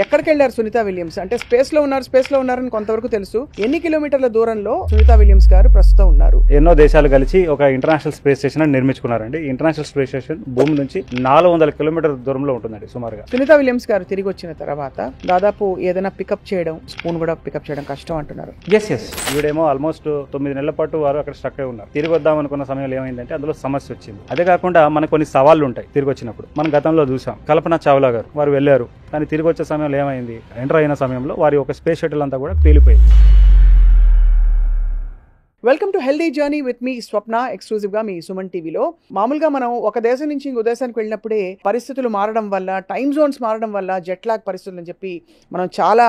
ఎక్కడికి వెళ్ళారు సునీత విలియమ్స్? అంటే స్పేస్ లో ఉన్నారని కొంతవరకు తెలుసు. ఎన్ని కిలోమీటర్ల దూరంలో సునీత విలియమ్స్ గారు ప్రస్తుతం ఉన్నారు? ఎన్నో దేశాలు కలిసి ఒక ఇంటర్నేషనల్ స్పేస్ స్టేషన్ నిర్మించుకున్నారండి. ఇంటర్నేషనల్ స్పేస్ స్టేషన్ భూమి నుంచి 400 కిలోమీటర్ల దూరంలో ఉంటుందండి సుమారుగా. సునీత విలియమ్స్ గారు తిరిగి వచ్చిన తర్వాత దాదాపు ఏదైనా పికప్ చేయడం, స్పూన్ కూడా పికప్ చేయడం కష్టం అంటున్నారు. ఎస్ ఈవిడేమో ఆల్మోస్ట్ 9 నెలల పాటు వారు అక్కడ స్టక్ అయి ఉన్నారు. తిరిగి వద్దాం అనుకున్న సమయంలో ఏమైందంటే అందులో సమస్య వచ్చింది. అదే కాకుండా మనకు కొన్ని సవాళ్లు ఉంటాయి తిరిగి వచ్చినప్పుడు. మనం గతంలో చూసాం, కల్పన చావ్లా గారు వారు వెళ్ళారు, కానీ తిరిగి వచ్చే సమయంలో ఏమైంది, ఎంటర్ అయిన సమయంలో వారి ఒక స్పేస్ షటిల్ అంతా కూడా పేలిపోయింది. Welcome to healthy journey with me Swapna, exclusive గా మీ సుమన్ టీవీలో. మామూలుగా మనం ఒక దేశం నుంచి ఇంకో దేశానికి వెళ్ళినప్పుడే పరిస్థితులు మారడం వల్ల, టైం జోన్స్ మారడం వల్ల, జెట్ లాగ్ పరిస్థితులు అని చెప్పి మనం చాలా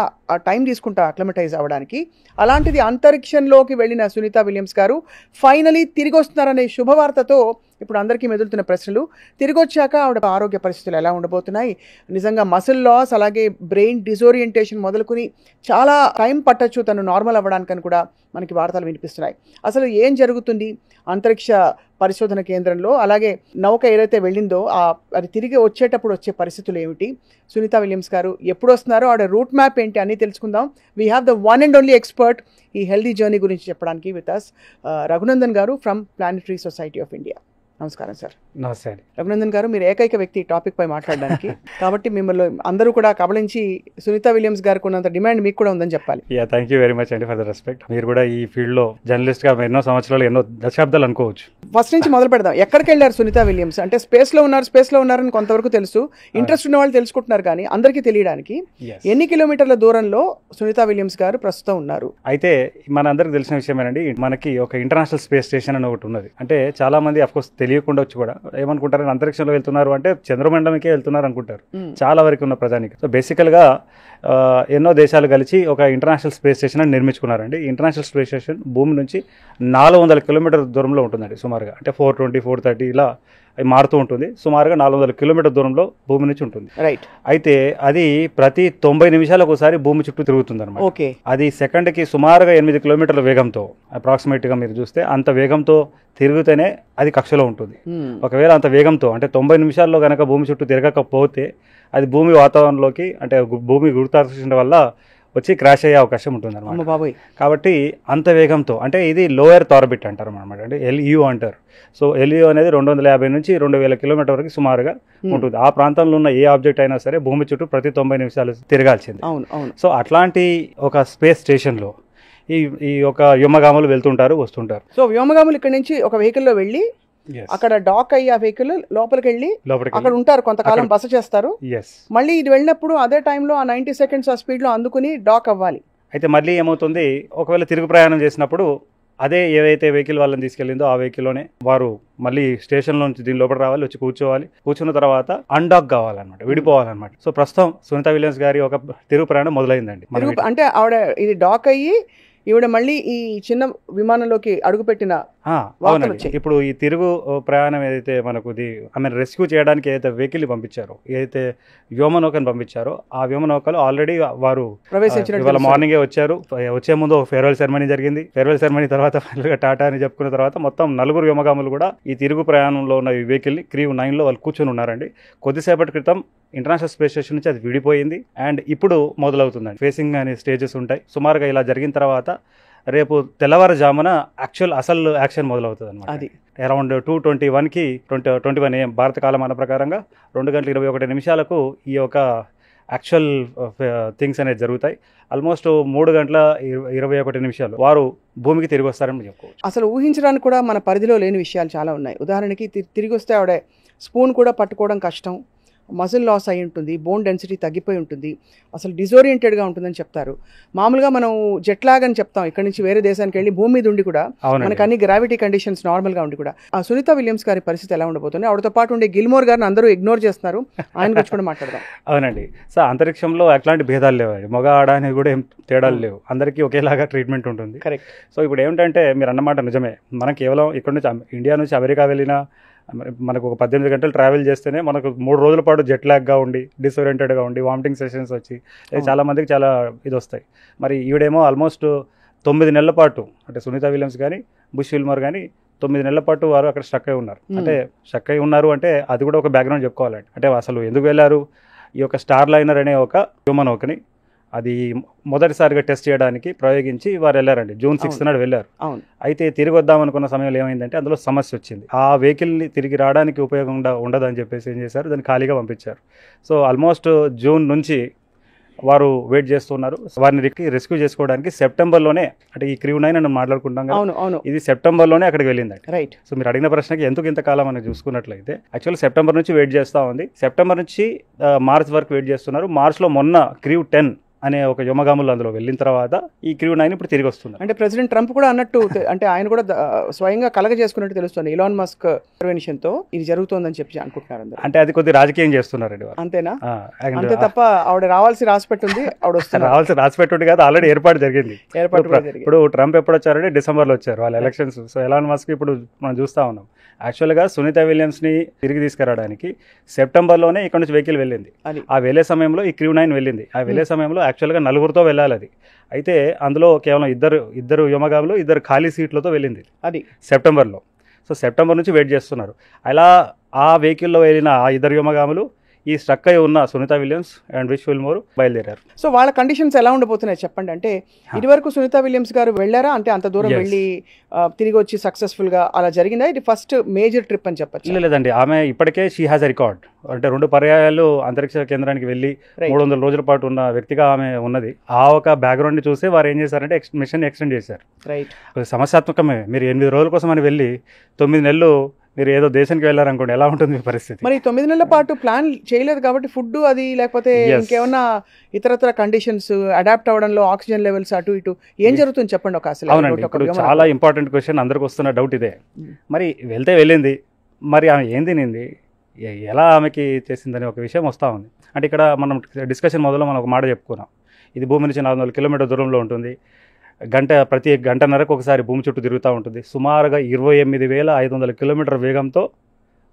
టైం తీసుకుంటాం అక్లమటైజ్ అవ్వడానికి. అలాంటిది అంతరిక్షంలోకి వెళ్ళిన సునీత విలియమ్స్ గారు ఫైనలీ తిరిగి వస్తున్నారనే శుభవార్తతో ఇప్పుడు అందరికీ మెదులుతున్న ప్రశ్నలు. తిరిగి వచ్చాక ఆవిడ ఆరోగ్య పరిస్థితులు ఎలా ఉండబోతున్నాయి, నిజంగా మసిల్ లాస్ అలాగే బ్రెయిన్ డిజోరియంటేషన్ మొదలుకొని చాలా టైం పట్టచ్చు తను నార్మల్ అవ్వడానికని కూడా మనకి వార్తలు వినిపిస్తున్నాయి. అసలు ఏం జరుగుతుంది అంతరిక్ష పరిశోధన కేంద్రంలో, అలాగే నౌక ఏదైతే వెళ్ళిందో అది తిరిగి వచ్చేటప్పుడు వచ్చే పరిస్థితులు ఏమిటి, సునీత విలియమ్స్ గారు ఎప్పుడు వస్తున్నారో ఆవిడ రూట్ మ్యాప్ ఏంటి అన్నీ తెలుసుకుందాం. We have the one and only expert ఈ హెల్దీ జర్నీ గురించి చెప్పడానికి విత్ అస్, రఘునందన్ గారు from planetary society of India. నమస్కారం సార్. నమస్తే అండి. రఘునందన్ గారు, మీరు ఏకైక వ్యక్తి ఈ టాపిక్ పై మాట్లాడడానికి, కాబట్టి మిమ్మల్ని అందరూ కూడా కబలించి సునీత విలియమ్స్ గారికి ఉన్నంత డిమాండ్ మీకు కూడా ఉందని చెప్పాలి. థ్యాంక్ యూ వెరీ మచ్ అండి ఫర్ ద రెస్పెక్ట్. మీరు కూడా ఈ ఫీల్డ్ లో జర్నలిస్ట్ గా ఎన్నో సంవత్సరాలు, ఎన్నో దశాబ్దాలు అనుకోవచ్చు. ఫస్ట్ నుంచి మొదలు పెడదాం. ఎక్కడికి వెళ్ళారు సునీత విలియమ్స్? అంటే స్పేస్ లో ఉన్నారని కొంతవరకు తెలుసు, ఇంట్రెస్ట్ ఉన్న వాళ్ళు తెలుసుకుంటున్నారు, కానీ అందరికీ తెలియడానికి ఎన్ని కిలోమీటర్ల దూరంలో సునీత విలియమ్స్ గారు ప్రస్తుతం ఉన్నారు? అయితే మన అందరికి తెలిసిన విషయమేనండి, మనకి ఒక ఇంటర్నేషనల్ స్పేస్ స్టేషన్ అని ఒకటి ఉన్నది. అంటే చాలా మంది అఫ్కోర్స్ తెలియకుండా వచ్చి కూడా ఏమనుకుంటారు, అంతరిక్షంలో వెళ్తున్నారు అంటే చంద్రమండలంకే వెళ్తున్నారు అనుకుంటారు చాలా వరకు ఉన్న ప్రజానికి. సో బేసికల్ గా ఎన్నో దేశాలు కలిసి ఒక ఇంటర్నేషనల్ స్పేస్ స్టేషన్ అని నిర్మించుకున్నారండి. ఇంటర్నేషనల్ స్పేస్ స్టేషన్ భూమి నుంచి 400 కిలోమీటర్ల దూరంలో ఉంటుందండి సుమారుగా. అంటే 420, 430 ఇలా మారుతూ ఉంటుంది. సుమారుగా 400 కిలోమీటర్ దూరంలో భూమి నుంచి ఉంటుంది. రైట్. అయితే అది ప్రతి 90 నిమిషాలకు ఒకసారి భూమి చుట్టూ తిరుగుతుంది అనమాట. ఓకే. అది సెకండ్కి సుమారుగా 8 కిలోమీటర్ల వేగంతో, అప్రాక్సిమేట్ గా మీరు చూస్తే అంత వేగంతో తిరుగుతూనే అది కక్షలో ఉంటుంది. ఒకవేళ అంత వేగంతో అంటే 90 నిమిషాల్లో కనుక భూమి చుట్టూ తిరగకపోతే అది భూమి వాతావరణంలోకి, అంటే భూమి గురుత్వాకర్షణ వల్ల వచ్చి క్రాష్ అయ్యే అవకాశం ఉంటుంది అనమాట. కాబట్టి అంత వేగంతో, అంటే ఇది లో ఎర్త్ ఆర్బిట్ అంటారు అనమాట, అంటే LEO అంటారు. సో LEO అనేది 250 నుంచి 2000 కిలోమీటర్ వరకు సుమారుగా ఉంటుంది. ఆ ప్రాంతంలో ఉన్న ఏ ఆబ్జెక్ట్ అయినా సరే భూమి చుట్టూ ప్రతి 90 నిమిషాలు తిరగాల్సింది. సో అట్లాంటి ఒక స్పేస్ స్టేషన్ లో ఈ ఒక వ్యోమగాములు వెళ్తుంటారు, వస్తుంటారు. సో వ్యోమగాములు ఇక్కడ నుంచి ఒక వెహికల్లో వెళ్ళి అక్కడ డాక్ అయ్యి ఆ వెహికల్ లోపలికి వెళ్ళి అక్కడ ఉంటారు, కొంతకాలం బస చేస్తారు. మళ్ళీ ఇది వెళ్ళినప్పుడు అదే టైంలో ఆ 90 సెకండ్స్ ఆ స్పీడ్ లో అందుకుని డాక్ అవ్వాలి. అయితే మళ్ళీ ఏమవుతుంది, ఒకవేళ తిరుగు ప్రయాణం చేసినప్పుడు అదే ఏవైతే వెహికల్ వాళ్ళని తీసుకెళ్ళిందో ఆ వెహికల్లోనే వారు మళ్ళీ స్టేషన్ నుంచి దీని లోపల రావాలి, వచ్చి కూర్చోవాలి. కూర్చున్న తర్వాత అన్డాక్ కావాలన్నమాట, విడిపోవాలన్నమాట. సో ప్రస్తుతం సునీత విలియమ్స్ గారి ఒక తిరుగు ప్రయాణం మొదలైందండి. అంటే ఆవిడ ఇది డాక్ అయ్యి ఈవిడ మళ్ళీ ఈ చిన్న విమానంలోకి అడుగుపెట్టిన. అవునండి. ఇప్పుడు ఈ తిరుగు ప్రయాణం ఏదైతే మనకు రెస్క్యూ చేయడానికి ఏదైతే వెహికల్ పంపించారో, ఏదైతే వ్యోమనౌకను పంపించారో, ఆ వ్యోమనౌకలు ఆల్రెడీ వారు ఇవాళ మార్నింగే వచ్చారు. వచ్చే ముందు ఫేర్వెల్ సెరమనీ జరిగింది. ఫేర్వెల్ సెరమనీ తర్వాత ఫైనల్ గా టాటా అని చెప్పుకున్న తర్వాత మొత్తం 4 వ్యోమగాములు కూడా ఈ తిరుగు ప్రయాణంలో ఉన్న ఈ వెహికల్ ని క్రూ 9 లో వాళ్ళు కూర్చొని ఉన్నారండి. కొద్దిసేపటి క్రితం ఇంటర్నేషనల్ స్పేస్ స్టేషన్ నుంచి అది విడిపోయింది అండ్ ఇప్పుడు మొదలవుతుందండి. ఫేసింగ్ అనే స్టేజెస్ ఉంటాయి. సుమారుగా ఇలా జరిగిన తర్వాత రేపు తెల్లవారుజామున అసలు యాక్షన్ మొదలవుతుంది అనమాట. అది అరౌండ్ 2:21కి 21 AM భారత కాలమాన ప్రకారంగా 2:21 ఈ యొక్క యాక్చువల్ థింగ్స్ అనేది జరుగుతాయి. ఆల్మోస్ట్ 3:21 వారు భూమికి తిరిగి వస్తారని చెప్పుకోవచ్చు. అసలు ఊహించడానికి కూడా మన పరిధిలో లేని విషయాలు చాలా ఉన్నాయి. ఉదాహరణకి తిరిగి వస్తే ఆవిడ స్పూన్ కూడా పట్టుకోవడం కష్టం, మజిల్ లాస్ అయి ఉంటుంది, బోన్ డెన్సిటీ తగ్గిపోయి ఉంటుంది, అసలు డిజోరియంటెడ్గా ఉంటుందని చెప్తారు. మామూలుగా మనం జెట్ లాగ్ అని చెప్తాం, ఇక్కడ నుంచి వేరే దేశానికి వెళ్ళి భూమి మీద ఉండి కూడా మనకు అన్ని గ్రావిటీ కండిషన్స్ నార్మల్గా ఉండి కూడా. ఆ సునీత విలియమ్స్ గారి పరిస్థితి ఎలా ఉండబోతుంది? ఆవిడతో పాటు ఉండే గిల్మోర్ గారిని అందరూ ఇగ్నోర్ చేస్తున్నారు, ఆయన గురించి కూడా మాట్లాడదాం. అవునండి. సో అంతరిక్షంలో అట్లాంటి భేదాలు లేవు, మగ ఆడ అనేది కూడా ఏం తేడాలు లేవు, అందరికీ ఒకేలాగా ట్రీట్మెంట్ ఉంటుంది. కరెక్ట్. సో ఇప్పుడు ఏమిటంటే మీరు అన్నమాట నిజమే, మనం కేవలం ఇక్కడ నుంచి ఇండియా నుంచి అమెరికా వెళ్ళినా మనకు ఒక 18 గంటలు ట్రావెల్ చేస్తేనే మనకు 3 రోజుల పాటు జెట్ లాగ్గా ఉండి, డిసోరియంటెడ్గా ఉండి, వామిటింగ్ సెషన్స్ వచ్చి చాలా మందికి చాలా ఇది వస్తాయి. మరి ఈవిడేమో ఆల్మోస్ట్ 9 నెలల పాటు, అంటే సునీత విలియమ్స్ కానీ బుష్ విల్మర్ కానీ 9 నెలల పాటు వారు అక్కడ స్టక్ అయి ఉన్నారు. అంటే స్టక్ అయి ఉన్నారు అంటే అది కూడా ఒక బ్యాక్గ్రౌండ్ చెప్పుకోవాలండి. అంటే అసలు ఎందుకు వెళ్ళారు, ఈ యొక్క స్టార్ లైనర్ అనే ఒక హ్యూమన్ ఓకని అది మొదటిసారిగా టెస్ట్ చేయడానికి ప్రయోగించి వారు వెళ్ళారండి. జూన్ 6th నాడు వెళ్ళారు. అయితే తిరిగి వద్దాం అనుకున్న సమయంలో ఏమైందంటే అందులో సమస్య వచ్చింది. ఆ వెహికల్ని తిరిగి రావడానికి ఉపయోగం ఉండదని చెప్పేసి ఏం చేశారు, దాన్ని ఖాళీగా పంపించారు. సో ఆల్మోస్ట్ జూన్ నుంచి వారు వెయిట్ చేస్తున్నారు. వారిని రెస్క్యూ చేసుకోవడానికి సెప్టెంబర్లోనే, అంటే ఈ క్రూ 9 అని మాట్లాడుకుంటాం కదా, ఇది సెప్టెంబర్లోనే అక్కడికి వెళ్ళింది. రైట్. సో మీరు అడిగిన ప్రశ్నకి ఎందుకు ఇంతకాలం అని చూసుకున్నట్లయితే యాక్చువల్లీ సెప్టెంబర్ నుంచి వెయిట్ చేస్తూ ఉంది. సెప్టెంబర్ నుంచి మార్చ్ వరకు వెయిట్ చేస్తున్నారు. మార్చ్లో మొన్న క్రూ 10 అనే ఒక వ్యోమగాములు అందులో వెళ్ళిన తర్వాత ఈ క్రూ 9 ఇప్పుడు తిరిగి వస్తుంది. అంటే ప్రెసిడెంట్ ట్రంప్ కూడా అన్నట్టు, అంటే ఆయన కూడా స్వయంగా కలగ చేసుకున్నట్టు తెలుస్తుంది. ఇలాన్ మస్క్ ఇంటర్వెన్షన్ తో ఇది జరుగుతోందని చెప్పి అనుకుంటున్నారు అందరూ. అంటే అది కొద్ది రాజకీయం చేస్తున్నారండి. అంతేనా? అంతే తప్ప ఆవిడ రావాల్సి రాసిపెట్టుంది, ఆవిడ వస్తుంది. రావాల్సి రాసిపెట్టుంది కాదు, ఆల్రెడీ ఏర్పాటు జరిగింది. ఇప్పుడు ట్రంప్ ఎప్పుడు వచ్చారంటే డిసెంబర్లో వచ్చారు వాళ్ళ ఎలక్షన్స్. సో ఎలాన్ మస్క్ ఇప్పుడు మనం చూస్తా ఉన్నాం. యాక్చువల్గా సునీత విలియమ్స్ని తిరిగి తీసుకురావడానికి సెప్టెంబర్లోనే ఇక్కడ నుంచి వెహికల్ వెళ్ళింది. ఆ వెళ్ళే సమయంలో ఈ క్రూ 9 వెళ్ళింది. ఆ వెళ్ళే సమయంలో యాక్చువల్గా 4 వెళ్ళాలి అది. అయితే అందులో కేవలం ఇద్దరు వ్యోమగాములు 2 ఖాళీ సీట్లతో వెళ్ళింది అది సెప్టెంబర్లో. సో సెప్టెంబర్ నుంచి వెయిట్ చేస్తున్నారు. అలా ఆ వెహికల్లో వెళ్ళిన ఆ 2 వ్యోమగాములు ఈ స్ట్రక్ అయి ఉన్న సునీత విలియమ్స్ అండ్ విష్ విల్మోర్ బయలుదేరారు. సో వాళ్ళ కండిషన్స్ ఎలా ఉండబోతున్నాయి చెప్పండి. అంటే ఇదివరకు సునీత విలియమ్స్ గారు వెళ్ళారా? అంటే అంత దూరం వెళ్ళి తిరిగి వచ్చి సక్సెస్ఫుల్ గా అలా జరిగిందా? ఇది ఫస్ట్ మేజర్ ట్రిప్ అని చెప్పచ్చు? లేదండి, ఆమె ఇప్పటికే షీ హ్యాస్ ఎ రికార్డ్. అంటే 2 పర్యాయాలు అంతరిక్ష కేంద్రానికి వెళ్ళి 300 రోజుల పాటు ఉన్న వ్యక్తిగా ఆమె ఉన్నది. ఆ ఒక బ్యాక్గ్రౌండ్ ని చూసి వారు ఏం చేశారంటే మిషన్ ఎక్స్టెండ్ చేశారు. రైట్. సమస్యాత్మకమే. మీరు 8 రోజుల కోసం అని వెళ్ళి 9 నెలలు మీరు ఏదో దేశానికి వెళ్ళారనుకోండి, ఎలా ఉంటుంది మీ పరిస్థితి? మరి 9 నెలల పాటు ప్లాన్ చేయలేదు కాబట్టి ఫుడ్ అది లేకపోతే ఇంకేమన్నా ఇతరత్ర కండిషన్స్ అడాప్ట్ అవ్వడంలో ఆక్సిజన్ లెవెల్స్ అటు ఇటు ఏం జరుగుతుంది చెప్పండి ఒక అసలు. అవునండి, ఇప్పుడు చాలా ఇంపార్టెంట్ క్వశ్చన్, అందరికి వస్తున్న డౌట్ ఇదే. మరి వెళ్ళింది, మరి ఆమె ఏం తినింది, ఎలా ఆమెకి చేసిందని ఒక విషయం వస్తూ ఉంది. అంటే ఇక్కడ మనం డిస్కషన్ మొదలు మనం ఒక మాట చెప్పుకున్నాం. ఇది భూమి నుంచి 400 కిలోమీటర్ దూరంలో ఉంటుంది. ప్రతి గంటన్నరకు ఒకసారి భూమి చుట్టూ తిరుగుతూ ఉంటుంది. సుమారుగా 28,500 కిలోమీటర్ వేగంతో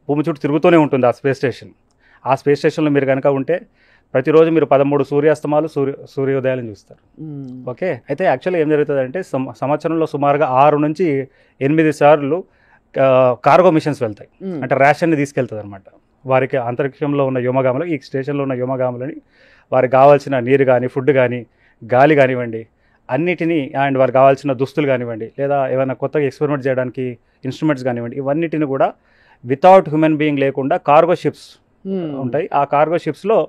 భూమి చుట్టూ తిరుగుతూనే ఉంటుంది ఆ స్పేస్ స్టేషన్. ఆ స్పేస్ స్టేషన్లో మీరు కనుక ఉంటే ప్రతిరోజు మీరు 13 సూర్యాస్తమాలు సూర్యోదయాలను చూస్తారు. ఓకే. అయితే యాక్చువల్గా ఏం జరుగుతుందంటే సంవత్సరంలో సుమారుగా 6 నుంచి 8 సార్లు కార్గో మిషన్స్ వెళ్తాయి. అంటే రేషన్ని తీసుకెళ్తుంది అనమాట. వారికి అంతరిక్షంలో ఉన్న వ్యోమగాములు, ఈ స్టేషన్లో ఉన్న వ్యోమగాములని వారికి కావాల్సిన నీరు కానీ, ఫుడ్ కానీ, గాలి కానివ్వండి, అన్నిటినీ, అండ్ వారికి కావాల్సిన దుస్తులు కానివ్వండి, లేదా ఏమైనా కొత్తగా ఎక్స్పెరిమెంట్ చేయడానికి ఇన్స్ట్రుమెంట్స్ కానివ్వండి, ఇవన్నిటిని కూడా వితౌట్ హ్యూమన్ బీయింగ్ లేకుండా కార్గో షిప్స్ ఉంటాయి. ఆ కార్గో షిప్స్లో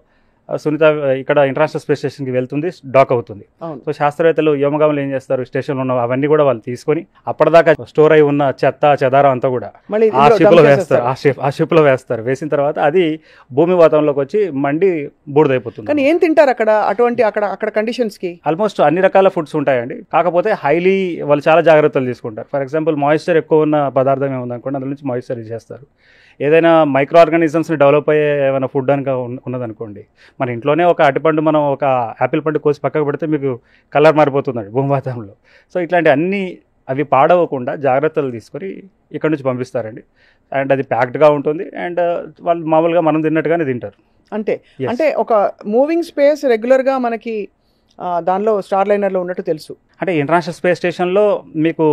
సునీత ఇక్కడ ఇంటర్నేషనల్ స్పేస్ స్టేషన్కి వెళ్తుంది, డాక్ అవుతుంది. సో శాస్త్రవేత్తలు వ్యోమగాములు ఏం చేస్తారు, స్టేషన్లో ఉన్న అవన్నీ కూడా వాళ్ళు తీసుకొని అప్పటిదాకా స్టోర్ అయి ఉన్న చెదారం అంతా కూడా ఆ షిప్లో వేస్తారు. ఆ షిప్లో వేస్తారు. వేసిన తర్వాత అది భూమి వాతావరణంలోకి వచ్చి మండి బూడిదైపోతుంది. కానీ ఏం తింటారు అక్కడ? అటువంటి అక్కడ కండిషన్స్ కి ఆల్మోస్ట్ అన్ని రకాల ఫుడ్స్ ఉంటాయండి. కాకపోతే హైలీ వాళ్ళు చాలా జాగ్రత్తలు తీసుకుంటారు. ఫర్ ఎగ్జాంపుల్ మాయిశ్చర్ ఎక్కువ ఉన్న పదార్థం ఏముందనుకోండి, అందులో నుంచి మాయిశ్చర్ చేస్తారు. ఏదైనా మైక్రో ఆర్గానిజమ్స్ని డెవలప్ అయ్యే ఏమైనా ఫుడ్ కనుక ఉన్నదనుకోండి, మన ఇంట్లోనే ఒక అరటిపండు మనం ఒక యాపిల్ పండు కోసి పక్కకు పెడితే మీకు కలర్ మారిపోతుందండి భూమి వాతావరణంలో. సో ఇట్లాంటి అన్ని అవి పాడవకుండా జాగ్రత్తలు తీసుకొని ఇక్కడ నుంచి పంపిస్తారండి. అండ్ అది ప్యాక్డ్గా ఉంటుంది. అండ్ వాళ్ళు మామూలుగా మనం తిన్నట్టుగానే తింటారు. అంటే ఒక మూవింగ్ స్పేస్ రెగ్యులర్గా మనకి దానిలో స్టార్ లైనర్లో ఉన్నట్టు తెలుసు. అంటే ఇంటర్నేషనల్ స్పేస్ స్టేషన్లో మీకు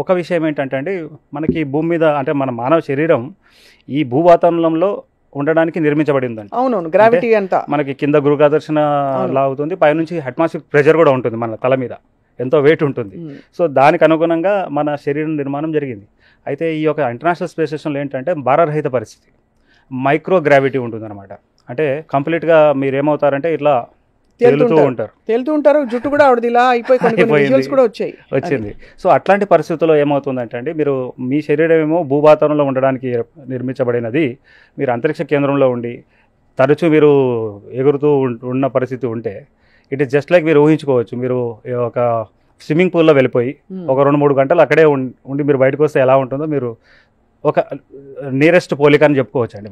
ఒక విషయం ఏంటంటే అండి, మనకి భూమి మీద అంటే మన మానవ శరీరం ఈ భూ వాతావరణంలో ఉండడానికి నిర్మించబడిందండి. అవునవును, గ్రావిటీ అంతా మనకి కింద గురుత్వాకర్షణ లాగుతుంది, పైనుంచి అట్మాస్ఫియర్ ప్రెషర్ కూడా ఉంటుంది, మన తల మీద ఎంతో వెయిట్ ఉంటుంది. సో దానికి అనుగుణంగా మన శరీరం నిర్మాణం జరిగింది. అయితే ఈ యొక్క ఇంటర్నేషనల్ స్పేస్ స్టేషన్లో ఏంటంటే భారరహిత పరిస్థితి, మైక్రో గ్రావిటీ ఉంటుంది అనమాట. అంటే కంప్లీట్గా మీరు ఏమవుతారంటే ఇట్లా తేలుతూ ఉంటారు. జుట్టు కూడా ఇలా వచ్చింది. సో అట్లాంటి పరిస్థితుల్లో ఏమవుతుందంటే అండి, మీరు మీ శరీరం ఏమో భూవాతావరణంలో ఉండడానికి నిర్మించబడినది. మీరు అంతరిక్ష కేంద్రంలో ఉండి తరచూ మీరు ఎగురుతూ ఉన్న పరిస్థితి ఉంటే ఇట్ ఈస్ జస్ట్ లైక్ మీరు ఊహించుకోవచ్చు, మీరు ఒక స్విమ్మింగ్ పూల్లో వెళ్ళిపోయి ఒక 2-3 గంటలు అక్కడే ఉండి మీరు బయటకు వస్తే ఎలా ఉంటుందో మీరు ఒక నియరెస్ట్ పోలిక అని చెప్పుకోవచ్చు అండి.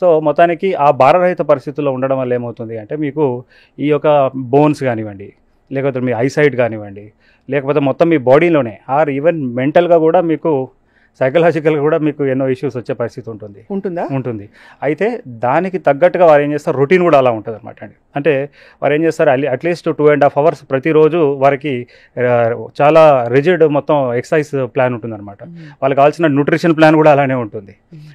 సో మొత్తానికి ఆ భారరహిత పరిస్థితుల్లో ఉండడం వల్ల ఏమవుతుంది అంటే మీకు ఈ యొక్క బోన్స్ కానివ్వండి, లేకపోతే మీ ఐసైట్ కానివ్వండి, లేకపోతే మొత్తం మీ బాడీలోనే ఆర్ ఈవెన్ మెంటల్గా కూడా మీకు సైకలాజికల్గా కూడా మీకు ఎన్నో ఇష్యూస్ వచ్చే పరిస్థితి ఉంటుంది. అయితే దానికి తగ్గట్టుగా వారు ఏం చేస్తారు, రొటీన్ కూడా అలా ఉంటుంది అనమాట అండి. అంటే వారు ఏం చేస్తారు, అట్లీస్ట్ 2.5 hours ప్రతిరోజు వారికి చాలా రిజిడ్ మొత్తం ఎక్సర్సైజ్ ప్లాన్ ఉంటుంది అనమాట. వాళ్ళకి కావాల్సిన న్యూట్రిషన్ ప్లాన్ కూడా అలానే ఉంటుంది.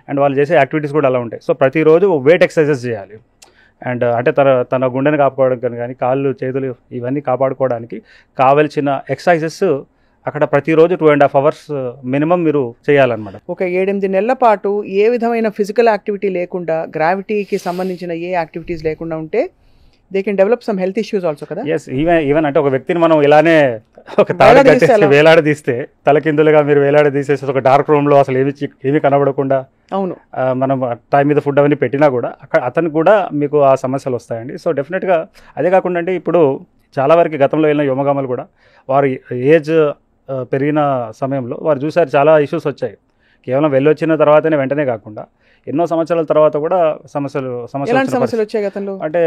అండ్ వాళ్ళు చేసే యాక్టివిటీస్ కూడా అలా ఉంటాయి. సో ప్రతిరోజు వెయిట్ ఎక్సర్సైజెస్ చేయాలి. అండ్ అంటే తన గుండెని కాపాడుకోవడానికి కానీ కాళ్ళు చేతులు ఇవన్నీ కాపాడుకోవడానికి కావలసిన ఎక్సర్సైజెస్ అక్కడ ప్రతిరోజు 2.5 hours మినిమం మీరు చేయాలన్నమాట. ఒక 7-8 నెలల పాటు ఏ విధమైన ఫిజికల్ యాక్టివిటీ లేకుండా, గ్రావిటీకి సంబంధించిన ఏ యాక్టివిటీస్ లేకుండా ఉంటే they can develop some health issues also కదా. ఎస్, ఈవెన్ అంటే ఒక వ్యక్తిని మనం ఇలానే ఒక తాడు కట్టేసి వేలాడదీస్తే, తలకిందులుగా మీరు వేలాడదీసేసి ఒక డార్క్ రూమ్లో అసలు ఏమి కనబడకుండా అవును మనం టైం మీద ఫుడ్ అవన్నీ పెట్టినా కూడా అక్కడ అతనికి కూడా మీకు ఆ సమస్యలు వస్తాయండి. సో డెఫినెట్గా అదే కాకుండా అండి, ఇప్పుడు చాలా వరకు గతంలో వెళ్ళిన యోమగామలు కూడా వారు ఏజ్ పెరిగిన సమయంలో వారు చూసారు చాలా ఇష్యూస్ వచ్చాయి. కేవలం వెళ్ళొచ్చిన తర్వాతనే వెంటనే కాకుండా ఎన్నో సంవత్సరాల తర్వాత కూడా సమస్యలు వచ్చాయి గతంలో. అంటే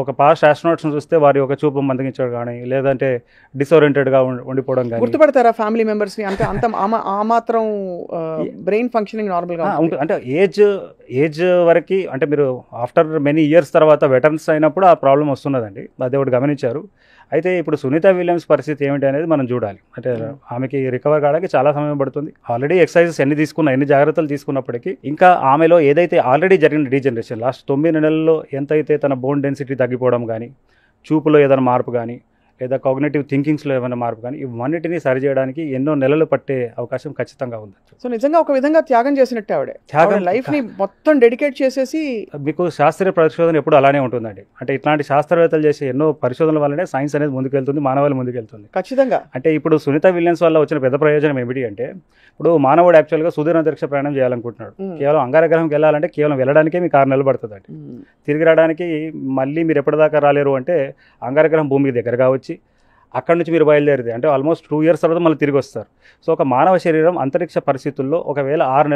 ఒక పాస్ట్ ఆస్ట్రోనాట్స్ని చూస్తే వారి ఒక చూపు మందగించడం కానీ, లేదంటే డిసోరియంటెడ్గా ఉండిపోవడం కానీ. గుర్తుపడతారా ఫ్యామిలీ మెంబర్స్ని? అంటే అంత ఆ మాత్రం బ్రెయిన్ ఫంక్షనింగ్ నార్మల్గా ఉంటుంది. అంటే ఏజ్ వరకు అంటే మీరు ఆఫ్టర్ మెనీ ఇయర్స్ తర్వాత వెటరన్స్ అయినప్పుడు ఆ ప్రాబ్లం వస్తున్నదండి. అది ఒకటి గమనించారు. అయితే ఇప్పుడు సునీత విలియమ్స్ పరిస్థితి ఏమిటి అనేది మనం చూడాలి. అంటే ఆమెకి రికవర్ కావడానికి చాలా సమయం పడుతుంది. ఆల్రెడీ ఎక్సర్సైజెస్ ఎన్ని జాగ్రత్తలు తీసుకున్నప్పటికీ ఇంకా ఆమెలో ఏదైతే ఆల్రెడీ జరిగిన డీజనరేషన్ లాస్ట్ 9 నెలల్లో ఎంతైతే తన బోన్ డెన్సిటీ తగ్గిపోవడం కానీ, చూపులో ఏదైనా మార్పు కానీ, లేదా కాగ్నిటివ్ థింకింగ్స్లో ఏమైనా మార్పు కానీ, ఇవన్నిటినీ సరిచేయడానికి ఎన్నో నెలలు పట్టే అవకాశం ఖచ్చితంగా ఉంది. సో నిజంగా ఒక విధంగా త్యాగం చేసినట్టే ఆవిడ లైఫ్ని మొత్తం డెడికేట్ చేసేసి. మీకు శాస్త్రీయ పరిశోధన ఎప్పుడు అలానే ఉంటుందండి. అంటే ఇట్లాంటి శాస్త్రవేత్తలు చేసే ఎన్నో పరిశోధనల వల్లనే సైన్స్ అనేది ముందుకెళ్తుంది, మానవాళి ముందుకెళ్తుంది. ఖచ్చితంగా. అంటే ఇప్పుడు సునీత విలియమ్స్ వల్ల వచ్చిన పెద్ద ప్రయోజనం ఏమిటి అంటే, ఇప్పుడు మానవుడు యాక్చువల్గా సుదీర్ఘ అంతరిక్ష ప్రయాణం చేయాలనుకుంటున్నాడు. కేవలం అంగారగ్రహంకి వెళ్ళాలంటే కేవలం వెళ్ళడానికే మీకు 6 నెలలు పడుతుందండి. తిరిగి రావడానికి మళ్ళీ మీరు ఎప్పటిదాకా రాలేరు అంటే అంగారగ్రహం భూమికి దగ్గరగా వచ్చి అక్కడ నుంచి మీరు బయలుదేరితే అంటే ఆల్మోస్ట్ 2 years తర్వాత మళ్ళీ తిరిగి వస్తారు. సో ఒక మానవ శరీరం అంతరిక్ష పరిస్థితుల్లో ఒకవేళ 6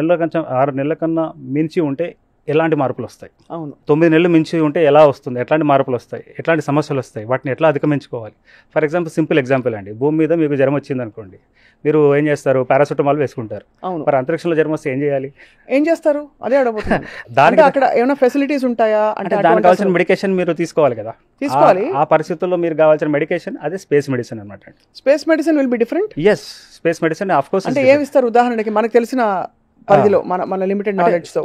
నెలల కన్నా మించి ఉంటే ఎలాంటి మార్పులు వస్తాయి, అవును 9 నెలలు మించి ఉంటే ఎలా వస్తుంది, ఎట్లాంటి మార్పులు వస్తాయి, ఎట్లాంటి సమస్యలు వస్తాయి, వాటిని ఎట్లా అధిగమించుకోవాలి. ఫర్ ఎగ్జాంపుల్ సింపుల్ ఎగ్జాంపుల్ అండి, భూమి మీద మీకు జ్వరం వచ్చింది అనుకోండి, మీరు ఏం చేస్తారు, పారాసెటమాల్ వేసుకుంటారు. అవును. మరి అంతరిక్షంలో జ్వరం వస్తే ఏం చేస్తారు? అదే అడగబోతున్నాను. దానికి అక్కడ ఏమైనా ఫెసిలిటీస్ ఉంటాయా? అంటే దానికి కావాల్సిన మెడికేషన్ మీరు తీసుకోవాలి కదా. ఆ పరిస్థితుల్లో మీరు కావాల్సిన మెడికేషన్ అదే స్పేస్ మెడిసిన్ అనమాట. Space medicine will be different. Yes, space medicine of course. అంటే ఏమి ఇస్తారు? ఉదాహరణకి మనకు తెలిసిన పరిధిలో మన లిమిటెడ్ నాలెడ్జ్ తో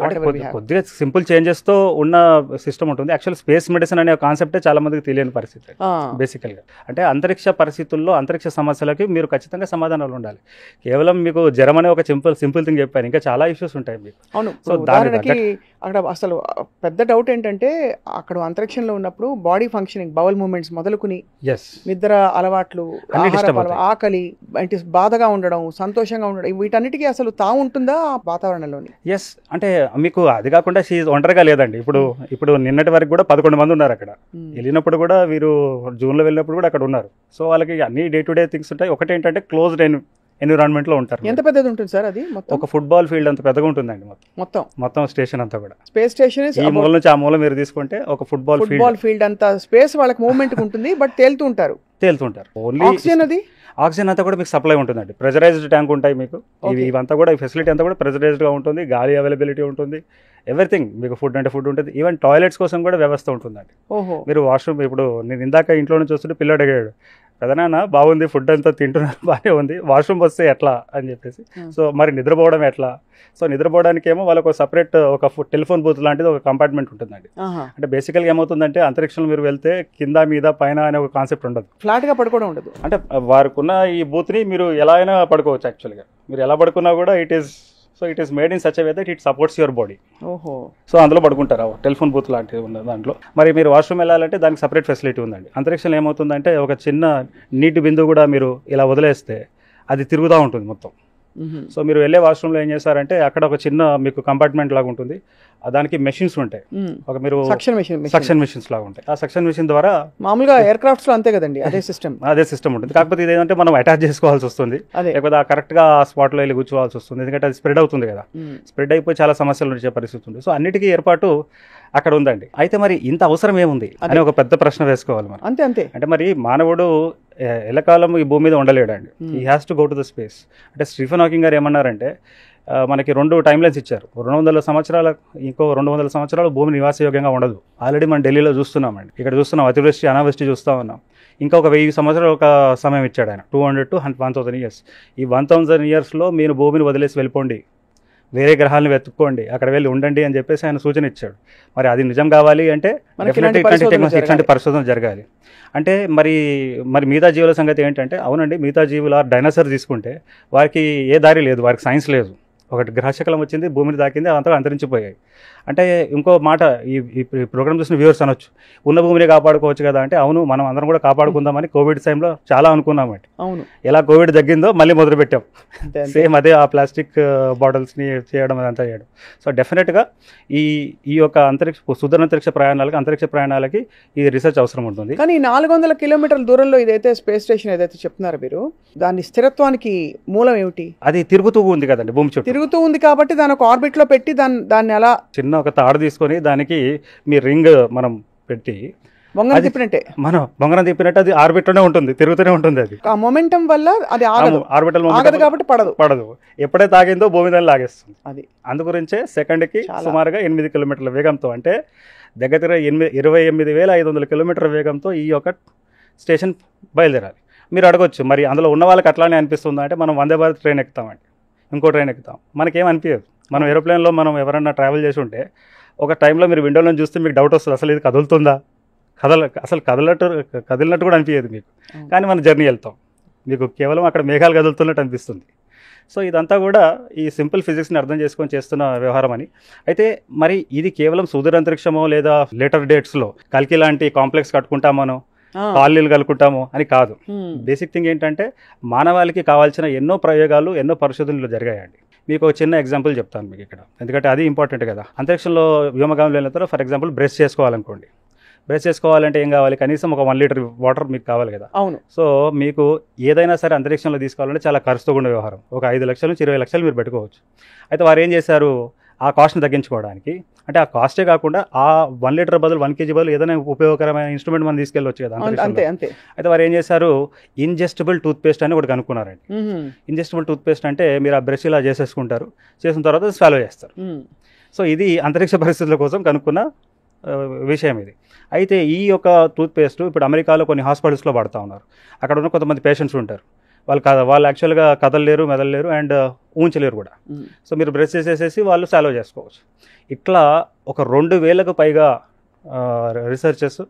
కొద్దిగా సింపుల్ చేంజెస్ తో ఉన్న సిస్టమ్ ఉంటుంది. యాక్చువల్ స్పేస్ మెడిసిన్ అనే కాన్సెప్టే చాలా మందికి తెలియని పరిస్థితి బేసికల్గా. అంటే అంతరిక్ష పరిస్థితుల్లో అంతరిక్ష సమస్యలకి మీరు ఖచ్చితంగా సమాధానాలు ఉండాలి. కేవలం మీకు జ్వరం అనే ఒక సింపుల్ థింగ్ చెప్పాను, ఇంకా చాలా ఇష్యూస్ ఉంటాయి మీకు. అవును. సో దానికి అక్కడ అసలు పెద్ద డౌట్ ఏంటంటే, అక్కడ అంతరిక్షంలో ఉన్నప్పుడు బాడీ ఫంక్షనింగ్, బౌల్ మూవ్మెంట్స్ మొదలుకుని నిద్ర అలవాట్లు, ఆకలి, బాధగా ఉండడం, సంతోషంగా ఉండడం, వీటన్నిటికీ అసలు తావు ఉంటుందా వాతావరణంలోని? ఎస్, అంటే మీకు అది కాకుండా ఒంటరిగా లేదండి. ఇప్పుడు నిన్నటి వరకు కూడా 11 మంది ఉన్నారు అక్కడ. వెళ్ళినప్పుడు కూడా వీరు జూన్లో వెళ్ళినప్పుడు కూడా అక్కడ ఉన్నారు. సో వాళ్ళకి అన్ని డే టు డే థింగ్స్ ఉంటాయి. ఒకటి ఏంటంటే క్లోజ్డ్ ఎన్విరాన్మెంట్ లో ఉంటారు. ఎంత పెద్దది ఉంటుంది సార్ అది? ఒక ఫుట్బాల్ ఫీల్డ్ అంత పెద్దగా ఉంటుందండి మొత్తం స్టేషన్ అంతా కూడా. స్పేస్ స్టేషన్ ఈ మూల నుంచి ఆ మూల మీరు తీసుకుంటే ఒక ఫుట్బాల్ ఫీల్డ్ అంత స్పేస్ వాళ్ళకి మూవ్మెంట్ ఉంటుంది. బట్ తేలుతూ ఉంటారు. ఓన్లీ ఆక్సిజన్ అంతా కూడా మీకు సప్లై ఉంటుందండి. ప్రెజరైజ్డ్ ట్యాంక్ ఉంటాయి మీకు. ఇవంతా కూడా ఈ ఫెసిలిటీ అంతా కూడా ప్రెజరైజ్డ్గా ఉంటుంది. గాలి అవైలబిలిటీ ఉంటుంది. ఎవ్రీథింగ్ మీకు ఫుడ్ ఉంటుంది. ఈవెన్ టాయిలెట్స్ కోసం కూడా వ్యవస్థ ఉంటుందండి. మీరు వాష్రూమ్, ఇప్పుడు నేను ఇందాక ఇంట్లో నుంచి వస్తుంటే పిల్లడు అడిగాడు, పెదనాన్న బాగుంది, ఫుడ్ అంతా తింటున్నారు, బాగానే ఉంది, వాష్రూమ్ వస్తే ఎట్లా అని చెప్పేసి. సో మరి నిద్రపోవడం ఎట్లా? సో నిద్రపోవడానికి ఏమో వాళ్ళకు సపరేట్ ఒక టెలిఫోన్ బూత్ లాంటిది ఒక కంపార్ట్మెంట్ ఉంటుందండి. అంటే బేసికల్గా ఏమవుతుందంటే, అంతరిక్షంలో మీరు వెళ్తే కింద మీద పైన అనే ఒక కాన్సెప్ట్ ఉండదు, ఫ్లాట్గా పడుకోవడం ఉండదు. అంటే వారికి ఉన్న ఈ బూత్ని మీరు ఎలా అయినా పడుకోవచ్చు. యాక్చువల్గా మీరు ఎలా పడుకున్నా కూడా it is made in such a way that it supports your body. So అందులో పడుకుంటారు, టెలిఫోన్ బూత్ లాంటివి ఉన్న దాంట్లో. మరి మీరు వాష్రూమ్ వెళ్ళాలంటే దానికి సపరేట్ ఫెసిలిటీ ఉందండి. అంతరిక్షంలో ఏమవుతుందంటే, ఒక చిన్న నీటి బిందువు కూడా మీరు ఇలా వదిలేస్తే అది తిరుగుతూ ఉంటుంది మొత్తం. సో మీరు వెళ్ళే వాష్రూమ్లో ఏం చేస్తారంటే, అక్కడ ఒక చిన్న మీకు కంపార్ట్మెంట్ లాగా ఉంటుంది. దానికి మెషిన్స్ ఉంటాయి. ఒక మీరు సక్షన్ మెషిన్స్ లాగా ఉంటాయి. ఆ సక్షన్ మెషిన్ ద్వారా మామూలుగా ఎయిర్ క్రాఫ్ట్స్ లో అంతే కదండి, అదే సిస్టమ్ ఉంటుంది. కాకపోతే ఇదేంటంటే మనం అటాచ్ చేసుకోవాల్సి వస్తుంది, లేకపోతే కరెక్ట్గా ఆ స్పాట్లో వెళ్ళి కూర్చోవాల్సి వస్తుంది. ఎందుకంటే అది స్ప్రెడ్ అవుతుంది కదా, స్ప్రెడ్ అయిపోయి చాలా సమస్యలు వచ్చే పరిస్థితి ఉంది. సో అన్నిటికీ ఏర్పాటు అక్కడ ఉందండి. అయితే మరి ఇంత అవసరం ఏముంది అని ఒక పెద్ద ప్రశ్న వేసుకోవాలి మనం. అంతే అంటే మరి మానవుడు ఎల్లకాలం ఈ భూమి మీద ఉండలేడండి. He has to go to the space. అంటే స్టీఫెన్ హాకింగ్ గారు ఏమన్నారంటే, మనకి 2 టైమ్ లైన్స్ ఇచ్చారు. 200 సంవత్సరాల, ఇంకో 200 సంవత్సరాలు భూమి నివాసయోగ్యంగా ఉండదు. ఆల్రెడీ మనం ఢిల్లీలో చూస్తున్నామండి, ఇక్కడ చూస్తున్నాం, అతివృష్టి అనావృష్టి చూస్తూ ఉన్నాం. ఇంకా ఒక 1000 సంవత్సరాలు ఒక సమయం ఇచ్చాడు ఆయన, 200 to 1000 years. ఈ 1000 yearsలో మీరు భూమిని వదిలేసి వెళ్ళిపోండి, వేరే గ్రహాలను వెతుక్కోండి, అక్కడ వెళ్ళి ఉండండి అని చెప్పేసి ఆయన సూచన ఇచ్చాడు. మరి అది నిజం కావాలి అంటే ఇట్లాంటి పరిశోధన జరగాలి. అంటే మరి మిగతా జీవుల సంగతి ఏంటంటే, అవునండి మిగతా జీవుల డైనోసార్ తీసుకుంటే వారికి ఏ దారి లేదు, వారికి సైన్స్ లేదు. ఒకటి గ్రహశకలం వచ్చింది, భూమిని తాకింది, అవంతా అంతరించిపోయాయి. అంటే ఇంకో మాట ఈ ప్రోగ్రామ్ చూసిన వ్యూవర్స్ అనొచ్చు, ఉన్న భూమిని కాపాడుకోవచ్చు కదా అంటే, అవును మనం అందరం కూడా కాపాడుకుందామని కోవిడ్ టైంలో చాలా అనుకున్నామండి. అవును, ఎలా కోవిడ్ తగ్గిందో మళ్ళీ మొదలు పెట్టాం సేమ్ అదే, ఆ ప్లాస్టిక్ బాటిల్స్ని చేయడం అదంతా చేయడం. సో డెఫినెట్గా ఈ యొక్క సుదూరంతరిక్ష ప్రయాణాలకి ఈ రీసెర్చ్ అవసరం ఉంటుంది. కానీ 400 కిలోమీటర్ల దూరంలో ఇదైతే స్పేస్ స్టేషన్ ఏదైతే చెప్తున్నారో మీరు, దాని స్థిరత్వానికి మూలం ఏమిటి? అది తిరుగుతూ ఉంది కదండి, భూమి చుట్టూ తిరుగుతూ ఉంది కాబట్టి దాని ఒక ఆర్బిట్ లో పెట్టి దాన్ని అలా చిన్న ఒక తాడు తీసుకొని దానికి మీ రింగ్ మనం పెట్టి బొంగరం తిప్పినట్టు అది ఆర్బిట్ లోనే ఉంటుంది, తిరుగుతూనే ఉంటుంది. అది ఆ మొమెంటం వల్ల అది ఆర్బిటల్ కాబట్టి పడదు. ఎప్పుడైతే తాగిందో భూమి దాన్ని లాగేస్తుంది. అది అందుగురించే సెకండ్కి సుమారుగా 8 కిలోమీటర్ల వేగంతో, అంటే దగ్గర 28,500 కిలోమీటర్ల వేగంతో ఈ యొక్క స్టేషన్ బయలుదేరాలి. మీరు అడగొచ్చు, మరి అందులో ఉన్న వాళ్ళకి అట్లానే అనిపిస్తుందా అంటే, మనం వందే భారత్ ట్రైన్ ఎక్కుతామండి, ఇంకో ట్రైన్ ఎక్కుతాం, మనకేం అనిపించదు. మనం ఏరోప్లేన్లో మనం ఎవరన్నా ట్రావెల్ చేసి ఉంటే ఒక టైంలో మీరు విండోలో చూస్తే మీకు డౌట్ వస్తుంది, అసలు ఇది కదులుతుందా, కదిలినట్టు కూడా అనిపించదు మీకు. కానీ మనం జర్నీ వెళ్తాం, మీకు కేవలం అక్కడ మేఘాలు కదులుతున్నట్టు అనిపిస్తుంది. సో ఇదంతా కూడా ఈ సింపుల్ ఫిజిక్స్ని అర్థం చేసుకొని చేస్తున్న వ్యవహారం అని. అయితే మరి ఇది కేవలం సుదూరంతరిక్షమో లేదా లేటర్ డేట్స్లో కల్కి లాంటి కాంప్లెక్స్ కట్టుకుంటామనో కాలనీలు కలుపుకుంటాము అని కాదు. బేసిక్ థింగ్ ఏంటంటే, మానవాళికి కావాల్సిన ఎన్నో ప్రయోగాలు, ఎన్నో పరిశోధనలు జరిగాయండి. మీకు ఒక చిన్న ఎగ్జాంపుల్ చెప్తాను మీకు ఇక్కడ, ఎందుకంటే అది ఇంపార్టెంట్ కదా. అంతరిక్షంలో వ్యోమగాములు వెళ్ళిన తర్వాత ఫర్ ఎగ్జాంపుల్ బ్రష్ చేసుకోవాలనుకోండి, బ్రష్ చేసుకోవాలంటే ఏం కావాలి, కనీసం ఒక 1 లీటర్ వాటర్ మీకు కావాలి కదా. అవును. సో మీకు ఏదైనా సరే అంతరిక్షంలో తీసుకోవాలంటే చాలా ఖర్చుతో ఉండే వ్యవహారం. ఒక 5 లక్షల నుంచి 20 లక్షలు మీరు పెట్టుకోవచ్చు. అయితే వారు ఏం చేశారు, ఆ కాస్ట్ని తగ్గించుకోవడానికి, అంటే ఆ కాస్టే కాకుండా ఆ 1 లీటర్ బదులు 1 కేజీ బదులు ఏదైనా ఉపయోగకరమైన ఇన్స్ట్రుమెంట్ మనం తీసుకెళ్ళవచ్చు కదా. అయితే వారు ఏం చేశారు, ఇంజెస్టబుల్ టూత్ పేస్ట్ అని ఒకటి కనుక్కున్నారండి. ఇంజెస్టబుల్ టూత్ పేస్ట్ అంటే మీరు ఆ బ్రష్ ఇలా చేసేసుకుంటారు, చేసిన తర్వాత స్వాలో చేస్తారు. సో ఇది అంతరిక్ష పరిస్థితుల కోసం కనుక్కున్న విషయం ఇది. అయితే ఈ యొక్క టూత్ పేస్ట్ ఇప్పుడు అమెరికాలో కొన్ని హాస్పిటల్స్లో వాడుతూ ఉన్నారు. అక్కడ ఉన్న కొంతమంది పేషెంట్స్ ఉంటారు, వాళ్ళు యాక్చువల్గా కదలలేరు, మెదలలేరు అండ్ ఊంచలేరు కూడా. సో మీరు బ్రష్ చేసేసేసి వాళ్ళు సాల్వ్ చేసుకోవచ్చు. ఇట్లా ఒక 2000కు పైగా రీసెర్చెస్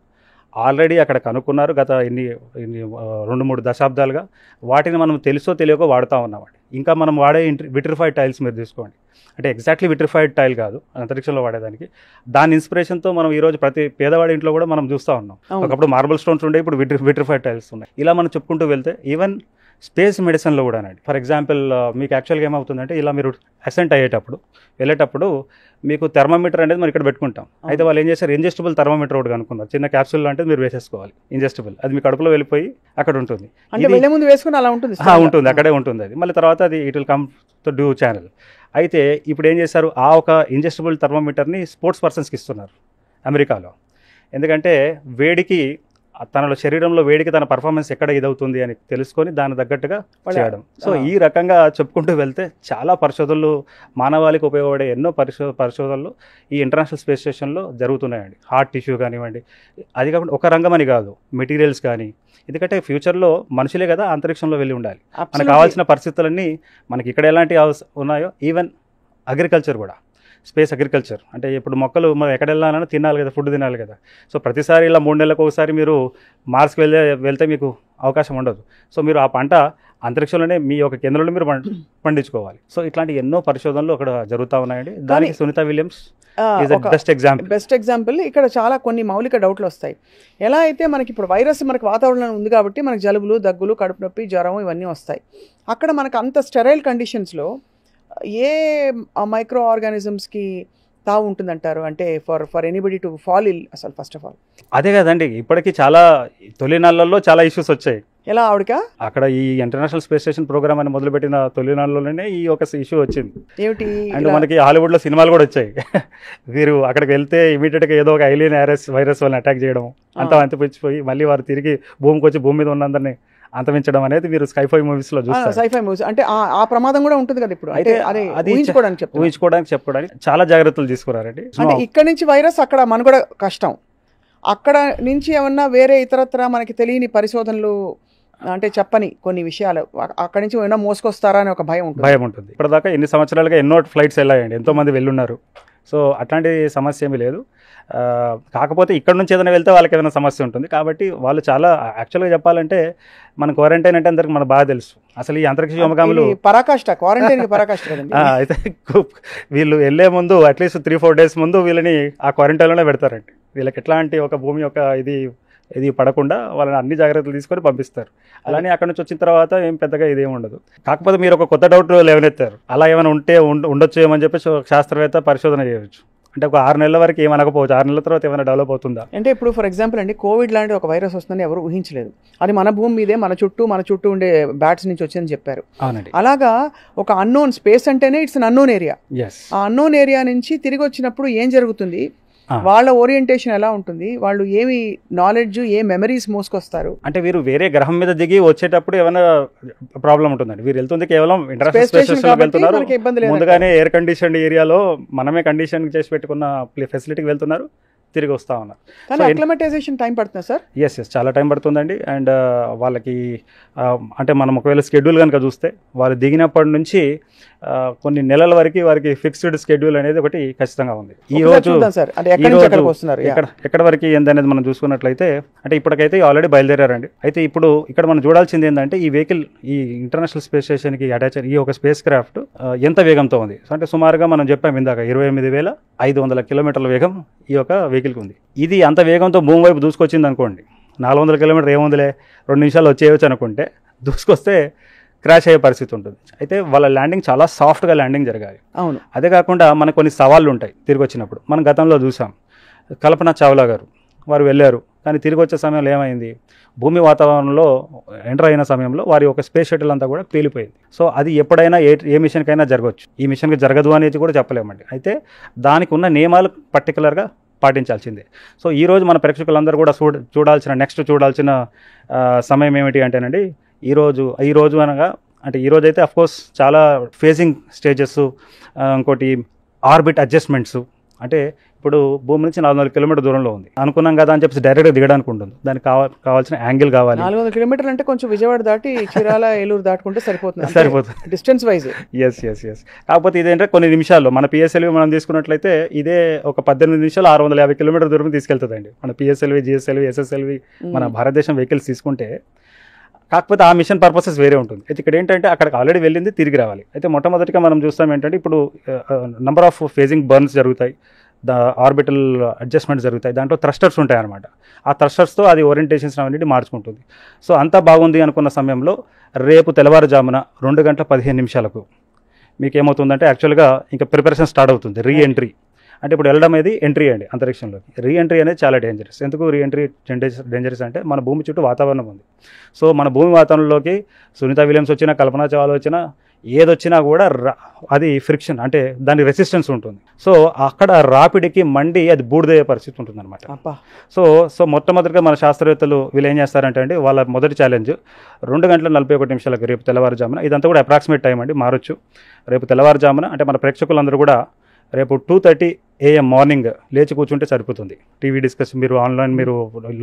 ఆల్రెడీ అక్కడ కనుక్కున్నారు గత 2-3 దశాబ్దాలుగా. వాటిని మనం తెలుసో తెలియకో వాడుతూ ఉన్నామండి. ఇంకా మనం వాడే విట్రిఫైడ్ టైల్స్ మీరు తీసుకోండి, అంటే ఎగ్జాక్ట్లీ విట్రిఫైడ్ టైల్ కాదు అంతరిక్షంలో వాడేదానికి. దాని ఇన్స్పిరేషన్తో మనం ఈరోజు ప్రతి పేదవాడి ఇంట్లో కూడా మనం చూస్తూ ఉన్నాం. ఒకప్పుడు మార్బల్ స్టోన్స్ ఉండే, ఇప్పుడు విట్రిఫైడ్ టైల్స్ ఉన్నాయి. ఇలా మనం చెప్పుకుంటూ వెళ్తే ఈవెన్ స్పేస్ మెడిసిన్లో కూడా అండి. ఫర్ ఎగ్జాంపుల్ మీకు యాక్చువల్గా ఏమవుతుందంటే, ఇలా మీరు అసెంట్ వెళ్ళేటప్పుడు మీకు థర్మోమీటర్ అనేది మనం ఇక్కడ పెట్టుకుంటాం. అయితే వాళ్ళు ఏం చేశారు, ఇంజెస్టబుల్ థర్మోమీటర్ ఒకటి కనుక్కున్నారు. చిన్న క్యాప్సూల్ లాంటిది మీరు వేసేసుకోవాలి, ఇంజెస్టబుల్. అది మీ కడుపులో వెళ్ళిపోయి అక్కడ ఉంటుంది, అక్కడే ఉంటుంది. అది మళ్ళీ తర్వాత అది it will come to due channel. అయితే ఇప్పుడు ఏం చేశారు, ఆ ఒక ఇంజెస్టబుల్ థర్మోమీటర్ని స్పోర్ట్స్ పర్సన్స్కి ఇస్తున్నారు అమెరికాలో. ఎందుకంటే వేడికి తనలో శరీరంలో వేడికి తన పర్ఫార్మెన్స్ ఎక్కడ ఇదవుతుంది అని తెలుసుకొని దాని తగ్గట్టుగా చేయడం. సో ఈ రకంగా చెప్పుకుంటూ వెళ్తే చాలా పరిశోధనలు, మానవాళికి ఉపయోగపడే ఎన్నో పరిశోధనలు ఈ ఇంటర్నేషనల్ స్పేస్ స్టేషన్లో జరుగుతున్నాయండి. హార్ట్ టిష్యూ కానివ్వండి, అది కాకుండా ఒక రంగం అని కాదు, మెటీరియల్స్ కానీ. ఎందుకంటే ఫ్యూచర్లో మనుషులే కదా అంతరిక్షంలో వెళ్ళి ఉండాలి. మనకు కావాల్సిన పరిస్థితులన్నీ మనకి ఇక్కడ ఎలాంటి ఉన్నాయో, ఈవెన్ అగ్రికల్చర్ కూడా, స్పేస్ అగ్రికల్చర్ అంటే ఇప్పుడు మొక్కలు మనం ఎక్కడ వెళ్ళాలన్నా తినాలి కదా, ఫుడ్ తినాలి కదా. సో ప్రతిసారి ఇలా 3 నెలలకు ఒకసారి మీరు మార్స్కి వెళ్తే మీకు అవకాశం ఉండదు. సో మీరు ఆ పంట అంతరిక్షంలోనే మీ యొక్క కేంద్రంలో మీరు పండించుకోవాలి. సో ఇట్లాంటి ఎన్నో పరిశోధనలు అక్కడ జరుగుతూ ఉన్నాయండి. దానికి సునీత విలియమ్స్ బెస్ట్ ఎగ్జాంపుల్. ఇక్కడ చాలా కొన్ని మౌలిక డౌట్లు వస్తాయి. ఎలా అయితే మనకి ఇప్పుడు వైరస్ మనకి వాతావరణం ఉంది కాబట్టి మనకి జలుబులు, దగ్గులు, కడుపు నొప్పి, జ్వరం ఇవన్నీ వస్తాయి. అక్కడ మనకు అంత స్టెరైల్ కండిషన్స్లో ఏ మైక్రో ఆర్గానిజమ్స్కి తావు ఉంటుందంటారు, అంటే ఫర్ ఎనీబడి టు ఫాల్ ఇల్ అసలు ఫస్ట్ ఆఫ్ ఆల్? అదే కదండి, ఇప్పటికీ చాలా తొలినాళ్ళల్లో చాలా ఇష్యూస్ వచ్చాయి. ఎలా అక్కడ ఈ ఇంటర్నేషనల్ స్పేస్ స్టేషన్ ప్రోగ్రామ్ అని మొదలుపెట్టిన తొలినాళ్ళలోనే ఈ ఒక ఇష్యూ వచ్చింది. ఏమిటి? అండ్ మనకి హాలీవుడ్లో సినిమాలు కూడా వచ్చాయి. వీరు అక్కడికి వెళ్తే ఇమీడియట్గా ఏదో ఒక ఏలియన్ వైరస్ వాళ్ళని అటాక్ చేయడం, అంతా అంతపించిపోయి మళ్ళీ వారు తిరిగి భూమికి వచ్చి భూమి మీద ఉన్నందరినీ అంతమించడం అనేది మీరు స్కైఫై మూవీస్ లో చూస్తారు. స్కైఫై మూవీస్ అంటే ఆ ప్రమాదం కూడా ఉంటుంది కదా ఇప్పుడు. అయితే ఊహించుకోవడానికి చెప్పడానికి చాలా జాగ్రత్తలు తీసుకున్నారండి. అంటే ఇక్కడ నుంచి వైరస్ అక్కడ మనుగడ కష్టం, అక్కడ నుంచి ఏమన్నా వేరే ఇతరత్ర మనకి తెలియని పరిశోధనలు అంటే చెప్పని కొన్ని విషయాలు అక్కడి నుంచి ఏమైనా మోసుకొస్తారా అని ఒక భయం ఉంటుంది. ఇప్పటిదాకా ఎన్ని సంవత్సరాలుగా ఎన్నో ఫ్లైట్స్ వెళ్ళాయండి, ఎంతోమంది వెళ్ళున్నారు. సో అట్లాంటి సమస్య ఏమీ లేదు. కాకపోతే ఇక్కడ నుంచి ఏదైనా వెళ్తే వాళ్ళకి ఏదైనా సమస్య ఉంటుంది. కాబట్టి వాళ్ళు చాలా యాక్చువల్గా చెప్పాలంటే మన క్వారంటైన్ అంటే అందరికి మన బాగా తెలుసు. అసలు ఈ అంతరిక్ష వ్యోమగాములు అయితే వీళ్ళు వెళ్ళే ముందు అట్లీస్ట్ 3-4 డేస్ ముందు వీళ్ళని ఆ క్వారంటైన్లోనే పెడతారండి. వీళ్ళకి ఎట్లాంటి ఒక భూమి యొక్క ఇది పడకుండా వాళ్ళని అన్ని జాగ్రత్తలు తీసుకొని పంపిస్తారు. అలానే అక్కడ నుంచి వచ్చిన తర్వాత ఏం పెద్దగా ఇదేం ఉండదు. కాకపోతే మీరు ఒక కొత్త డౌట్ లేవనెత్తారు, అలా ఏమైనా ఉండొచ్చు ఏమని చెప్పేసి శాస్త్రవేత్త పరిశోధన చేయవచ్చు. అంటే ఒక 6 నెలల వరకు ఏమనకపోవచ్చు, 6 నెలల తర్వాత ఏమైనా డెవలప్ అవుతుందా అంటే ఇప్పుడు ఫర్ ఎగ్జాంపుల్ అండి, కోవిడ్ లాంటి ఒక వైరస్ వస్తుందని ఎవరు ఊహించలేదు. అది మన భూమి మీదే మన చుట్టూ ఉండే బ్యాట్స్ నుంచి వచ్చిందని చెప్పారు. అవునండి. అలాగా ఒక అన్నోన్ స్పేస్ అంటేనే ఇట్స్ అన్ అన్నోన్ ఏరియా. ఆ అన్నోన్ ఏరియా నుంచి తిరిగి వచ్చినప్పుడు ఏం జరుగుతుంది, వాళ్ళ ఓరియంటేషన్ ఎలా ఉంటుంది, వాళ్ళు ఏమి నాలెడ్జ్ ఏ మెమరీస్ మోసుకొస్తారు. అంటే వీరు వేరే గ్రహం మీద దిగి వచ్చేటప్పుడు ఏమైనా ప్రాబ్లం ఉంటుందండి. వీరు వెళ్తుంది కేవలం ఇంటర్నేషనల్ స్పేస్ స్టేషన్ వెళ్తున్నారు, ముందుగానే ఎయిర్ కండిషన్ ఏరియాలో మనమే కండిషన్ చేసి పెట్టుకున్న ఫెసిలిటీకి వెళ్తున్నారు, తిరిగి వస్తా ఉన్నారు. కానీ అక్లమటైజేషన్ టైం పడుతుందా సార్? ఎస్ చాలా టైం పడుతుందండి. అండ్ వాళ్ళకి అంటే మనం ఒకవేళ స్కెడ్యూల్ కనుక చూస్తే వాళ్ళు దిగినప్పటి నుంచి కొన్ని నెలల వరకు వారికి ఫిక్స్డ్ స్కెడ్యూల్ అనేది ఒకటి ఖచ్చితంగా ఉంది. ఈ రోజు ఎక్కడ వరకు ఏందనేది మనం చూసుకున్నట్లయితే అంటే ఇప్పటికైతే ఆల్రెడీ బయలుదేరారండి. అయితే ఇప్పుడు ఇక్కడ మనం చూడాల్సింది ఏంటంటే ఈ వెహికల్ ఈ ఇంటర్నేషనల్ స్పేస్ స్టేషన్కి అటాచ్ ఈ ఒక స్పేస్ క్రాఫ్ట్ ఎంత వేగంతో ఉంది అంటే సుమారుగా మనం చెప్పాం ఇందాక 28,500 కిలోమీటర్ల వేగం ఈ యొక్క వెహికల్కి ఉంది. ఇది అంత వేగంతో భూమి వైపు దూసుకొచ్చింది అనుకోండి, 400 కిలోమీటర్ ఏముందిలే 2 నిమిషాలు వచ్చేయచ్చు అనుకుంటే దూసుకొస్తే క్రాష్ అయ్యే పరిస్థితి ఉంటుంది. అయితే వాళ్ళ ల్యాండింగ్ చాలా సాఫ్ట్గా ల్యాండింగ్ జరగాలి. అవును. అదే కాకుండా మనకు కొన్ని సవాళ్ళు ఉంటాయి తిరిగి వచ్చినప్పుడు. మనం గతంలో చూసాం, కల్పన చావ్లా గారు వారు వెళ్ళారు, కానీ తిరిగి వచ్చే సమయంలో ఏమైంది, భూమి వాతావరణంలో ఎంటర్ అయిన సమయంలో వారి ఒక స్పేస్ షటిల్ అంతా కూడా పేలిపోయింది. సో అది ఎప్పుడైనా ఏ మిషన్కైనా జరగవచ్చు, ఈ మిషన్కి జరగదు అనేది కూడా చెప్పలేమండి. అయితే దానికి ఉన్న నియమాలు పర్టికులర్గా పాటించాల్సిందే. సో ఈరోజు మన ప్రేక్షకులందరూ కూడా నెక్స్ట్ చూడాల్సిన సమయం ఏమిటి అంటేనండి, ఈరోజు అనగా అంటే ఈరోజు అయితే అఫ్కోర్స్ చాలా ఫేజింగ్ స్టేజెస్, ఇంకోటి ఆర్బిట్ అడ్జస్ట్మెంట్స్. అంటే ఇప్పుడు భూమి నుంచి 400 కిలోమీటర్ దూరంలో ఉంది అనుకున్నాం కదా అని చెప్పి డైరెక్ట్గా దిగడానికి ఉంటుంది, దానికి కావాల్సిన యాంగిల్ కావాలి. 400 కిలోమీటర్లు అంటే కొంచెం విజయవాడ దాటి చీరాల ఏలూరు దాటుకుంటే సరిపోతుంది డిస్టెన్స్ వైజ్. ఎస్ కాకపోతే ఇదేంటే కొన్ని నిమిషాల్లో మన పిఎస్ఎల్వి మనం తీసుకున్నట్లయితే ఇదే ఒక 18 నిమిషాలు 650 కిలోమీటర్ దూరం తీసుకెళ్తుందండి మన పిఎస్ఎల్వి, జిఎస్ఎల్వి, ఎస్ఎస్ఎల్వి మన భారతదేశం వెహికల్స్ తీసుకుంటే. కాకపోతే ఆ మిషన్ పర్పసెస్ వేరే ఉంటుంది. అయితే ఇక్కడ ఏంటంటే అక్కడికి ఆల్రెడీ వెళ్ళింది తిరిగి రావాలి. అయితే మొట్టమొదటిగా మనం చూస్తాం ఏంటంటే ఇప్పుడు నెంబర్ ఆఫ్ ఫేజింగ్ బర్న్స్ జరుగుతాయి, ఆర్బిటల్ అడ్జస్ట్మెంట్ జరుగుతాయి, దాంట్లో థ్రస్టర్స్ ఉంటాయి అనమాట. ఆ థ్రస్టర్స్తో అది ఓరియంటేషన్స్ అవన్నీ మార్చుకుంటుంది. సో అంతా బాగుంది అనుకున్న సమయంలో రేపు తెల్లవారుజామున 2:15 మీకు ఏమవుతుందంటే యాక్చువల్గా ఇంకా ప్రిపరేషన్ స్టార్ట్ అవుతుంది, రీఎంట్రీ. అంటే ఇప్పుడు వెళ్ళడం అనేది ఎంట్రీ అండి అంతరిక్షంలోకి. రీఎంట్రీ అనేది చాలా డేంజరస్. ఎందుకు రీఎంట్రీ డేంజరస్ అంటే మన భూమి చుట్టూ వాతావరణం ఉంది. సో మన భూమి వాతావరణంలోకి సునీత విలియమ్స్ వచ్చినా, కల్పనా చావ్లా వచ్చినా, ఏదొచ్చినా కూడా అది ఫ్రిక్షన్ అంటే దాని రెసిస్టెన్స్ ఉంటుంది. సో అక్కడ రాపిడికి మండి అది బూడిదయ్యే పరిస్థితి ఉంటుంది అనమాట. సో మొట్టమొదటిగా మన శాస్త్రవేత్తలు వీళ్ళు ఏం చేస్తారంటే అండి, వాళ్ళ మొదటి ఛాలెంజ్ 2:41 రేపు తెల్లవారుజామున, ఇదంతా కూడా అప్రాక్సిమేట్ టైం అండి, మారొచ్చు. రేపు తెల్లవారుజామున అంటే మన ప్రేక్షకులందరూ కూడా రేపు 2:30 AM మార్నింగ్ లేచి కూర్చుంటే సరిపోతుంది. టీవీ డిస్కషన్ మీరు ఆన్లైన్ మీరు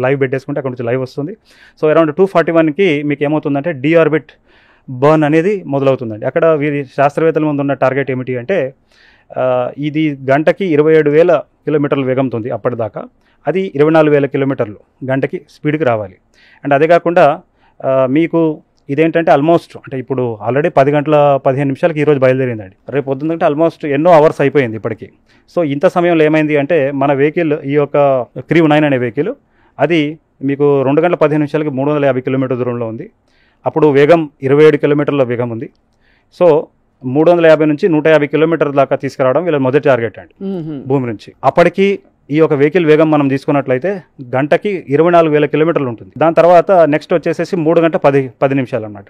లైవ్ పెట్టేసుకుంటే అక్కడ నుంచి లైవ్ వస్తుంది. సో అరౌండ్ 2:41 మీకు ఏమవుతుందంటే డీఆర్బిట్ బర్న్ అనేది మొదలవుతుందండి. అక్కడ వీరి శాస్త్రవేత్తల ముందు ఉన్న టార్గెట్ ఏమిటి అంటే ఇది గంటకి 27,000 కిలోమీటర్ల వేగంతో ఉంది అప్పటిదాకా, అది 24,000 కిలోమీటర్లు గంటకి స్పీడ్కి రావాలి. అండ్ అదే కాకుండా మీకు ఇదేంటంటే ఆల్మోస్ట్ అంటే ఇప్పుడు ఆల్రెడీ 10:15 ఈరోజు బయలుదేరిందండి. రేపు పొద్దుందంటే ఆల్మోస్ట్ ఎన్నో అవర్స్ అయిపోయింది ఇప్పటికీ. సో ఇంత సమయంలో ఏమైంది అంటే మన వెహికల్ ఈ యొక్క క్రూ 9 అనే వెహికల్ అది మీకు 2:15 350 కిలోమీటర్ దూరంలో ఉంది. అప్పుడు వేగం 27 కిలోమీటర్ల వేగం ఉంది. సో 350 నుంచి 150 కిలోమీటర్ల దాకా తీసుకురావడం వీళ్ళ మొదటి టార్గెట్ అండి భూమి నుంచి. అప్పటికి ఈ యొక్క వెహికల్ వేగం మనం తీసుకున్నట్లయితే గంటకి 24,000 కిలోమీటర్లు ఉంటుంది. దాని తర్వాత నెక్స్ట్ వచ్చేసేసి 3:10 అన్నమాట.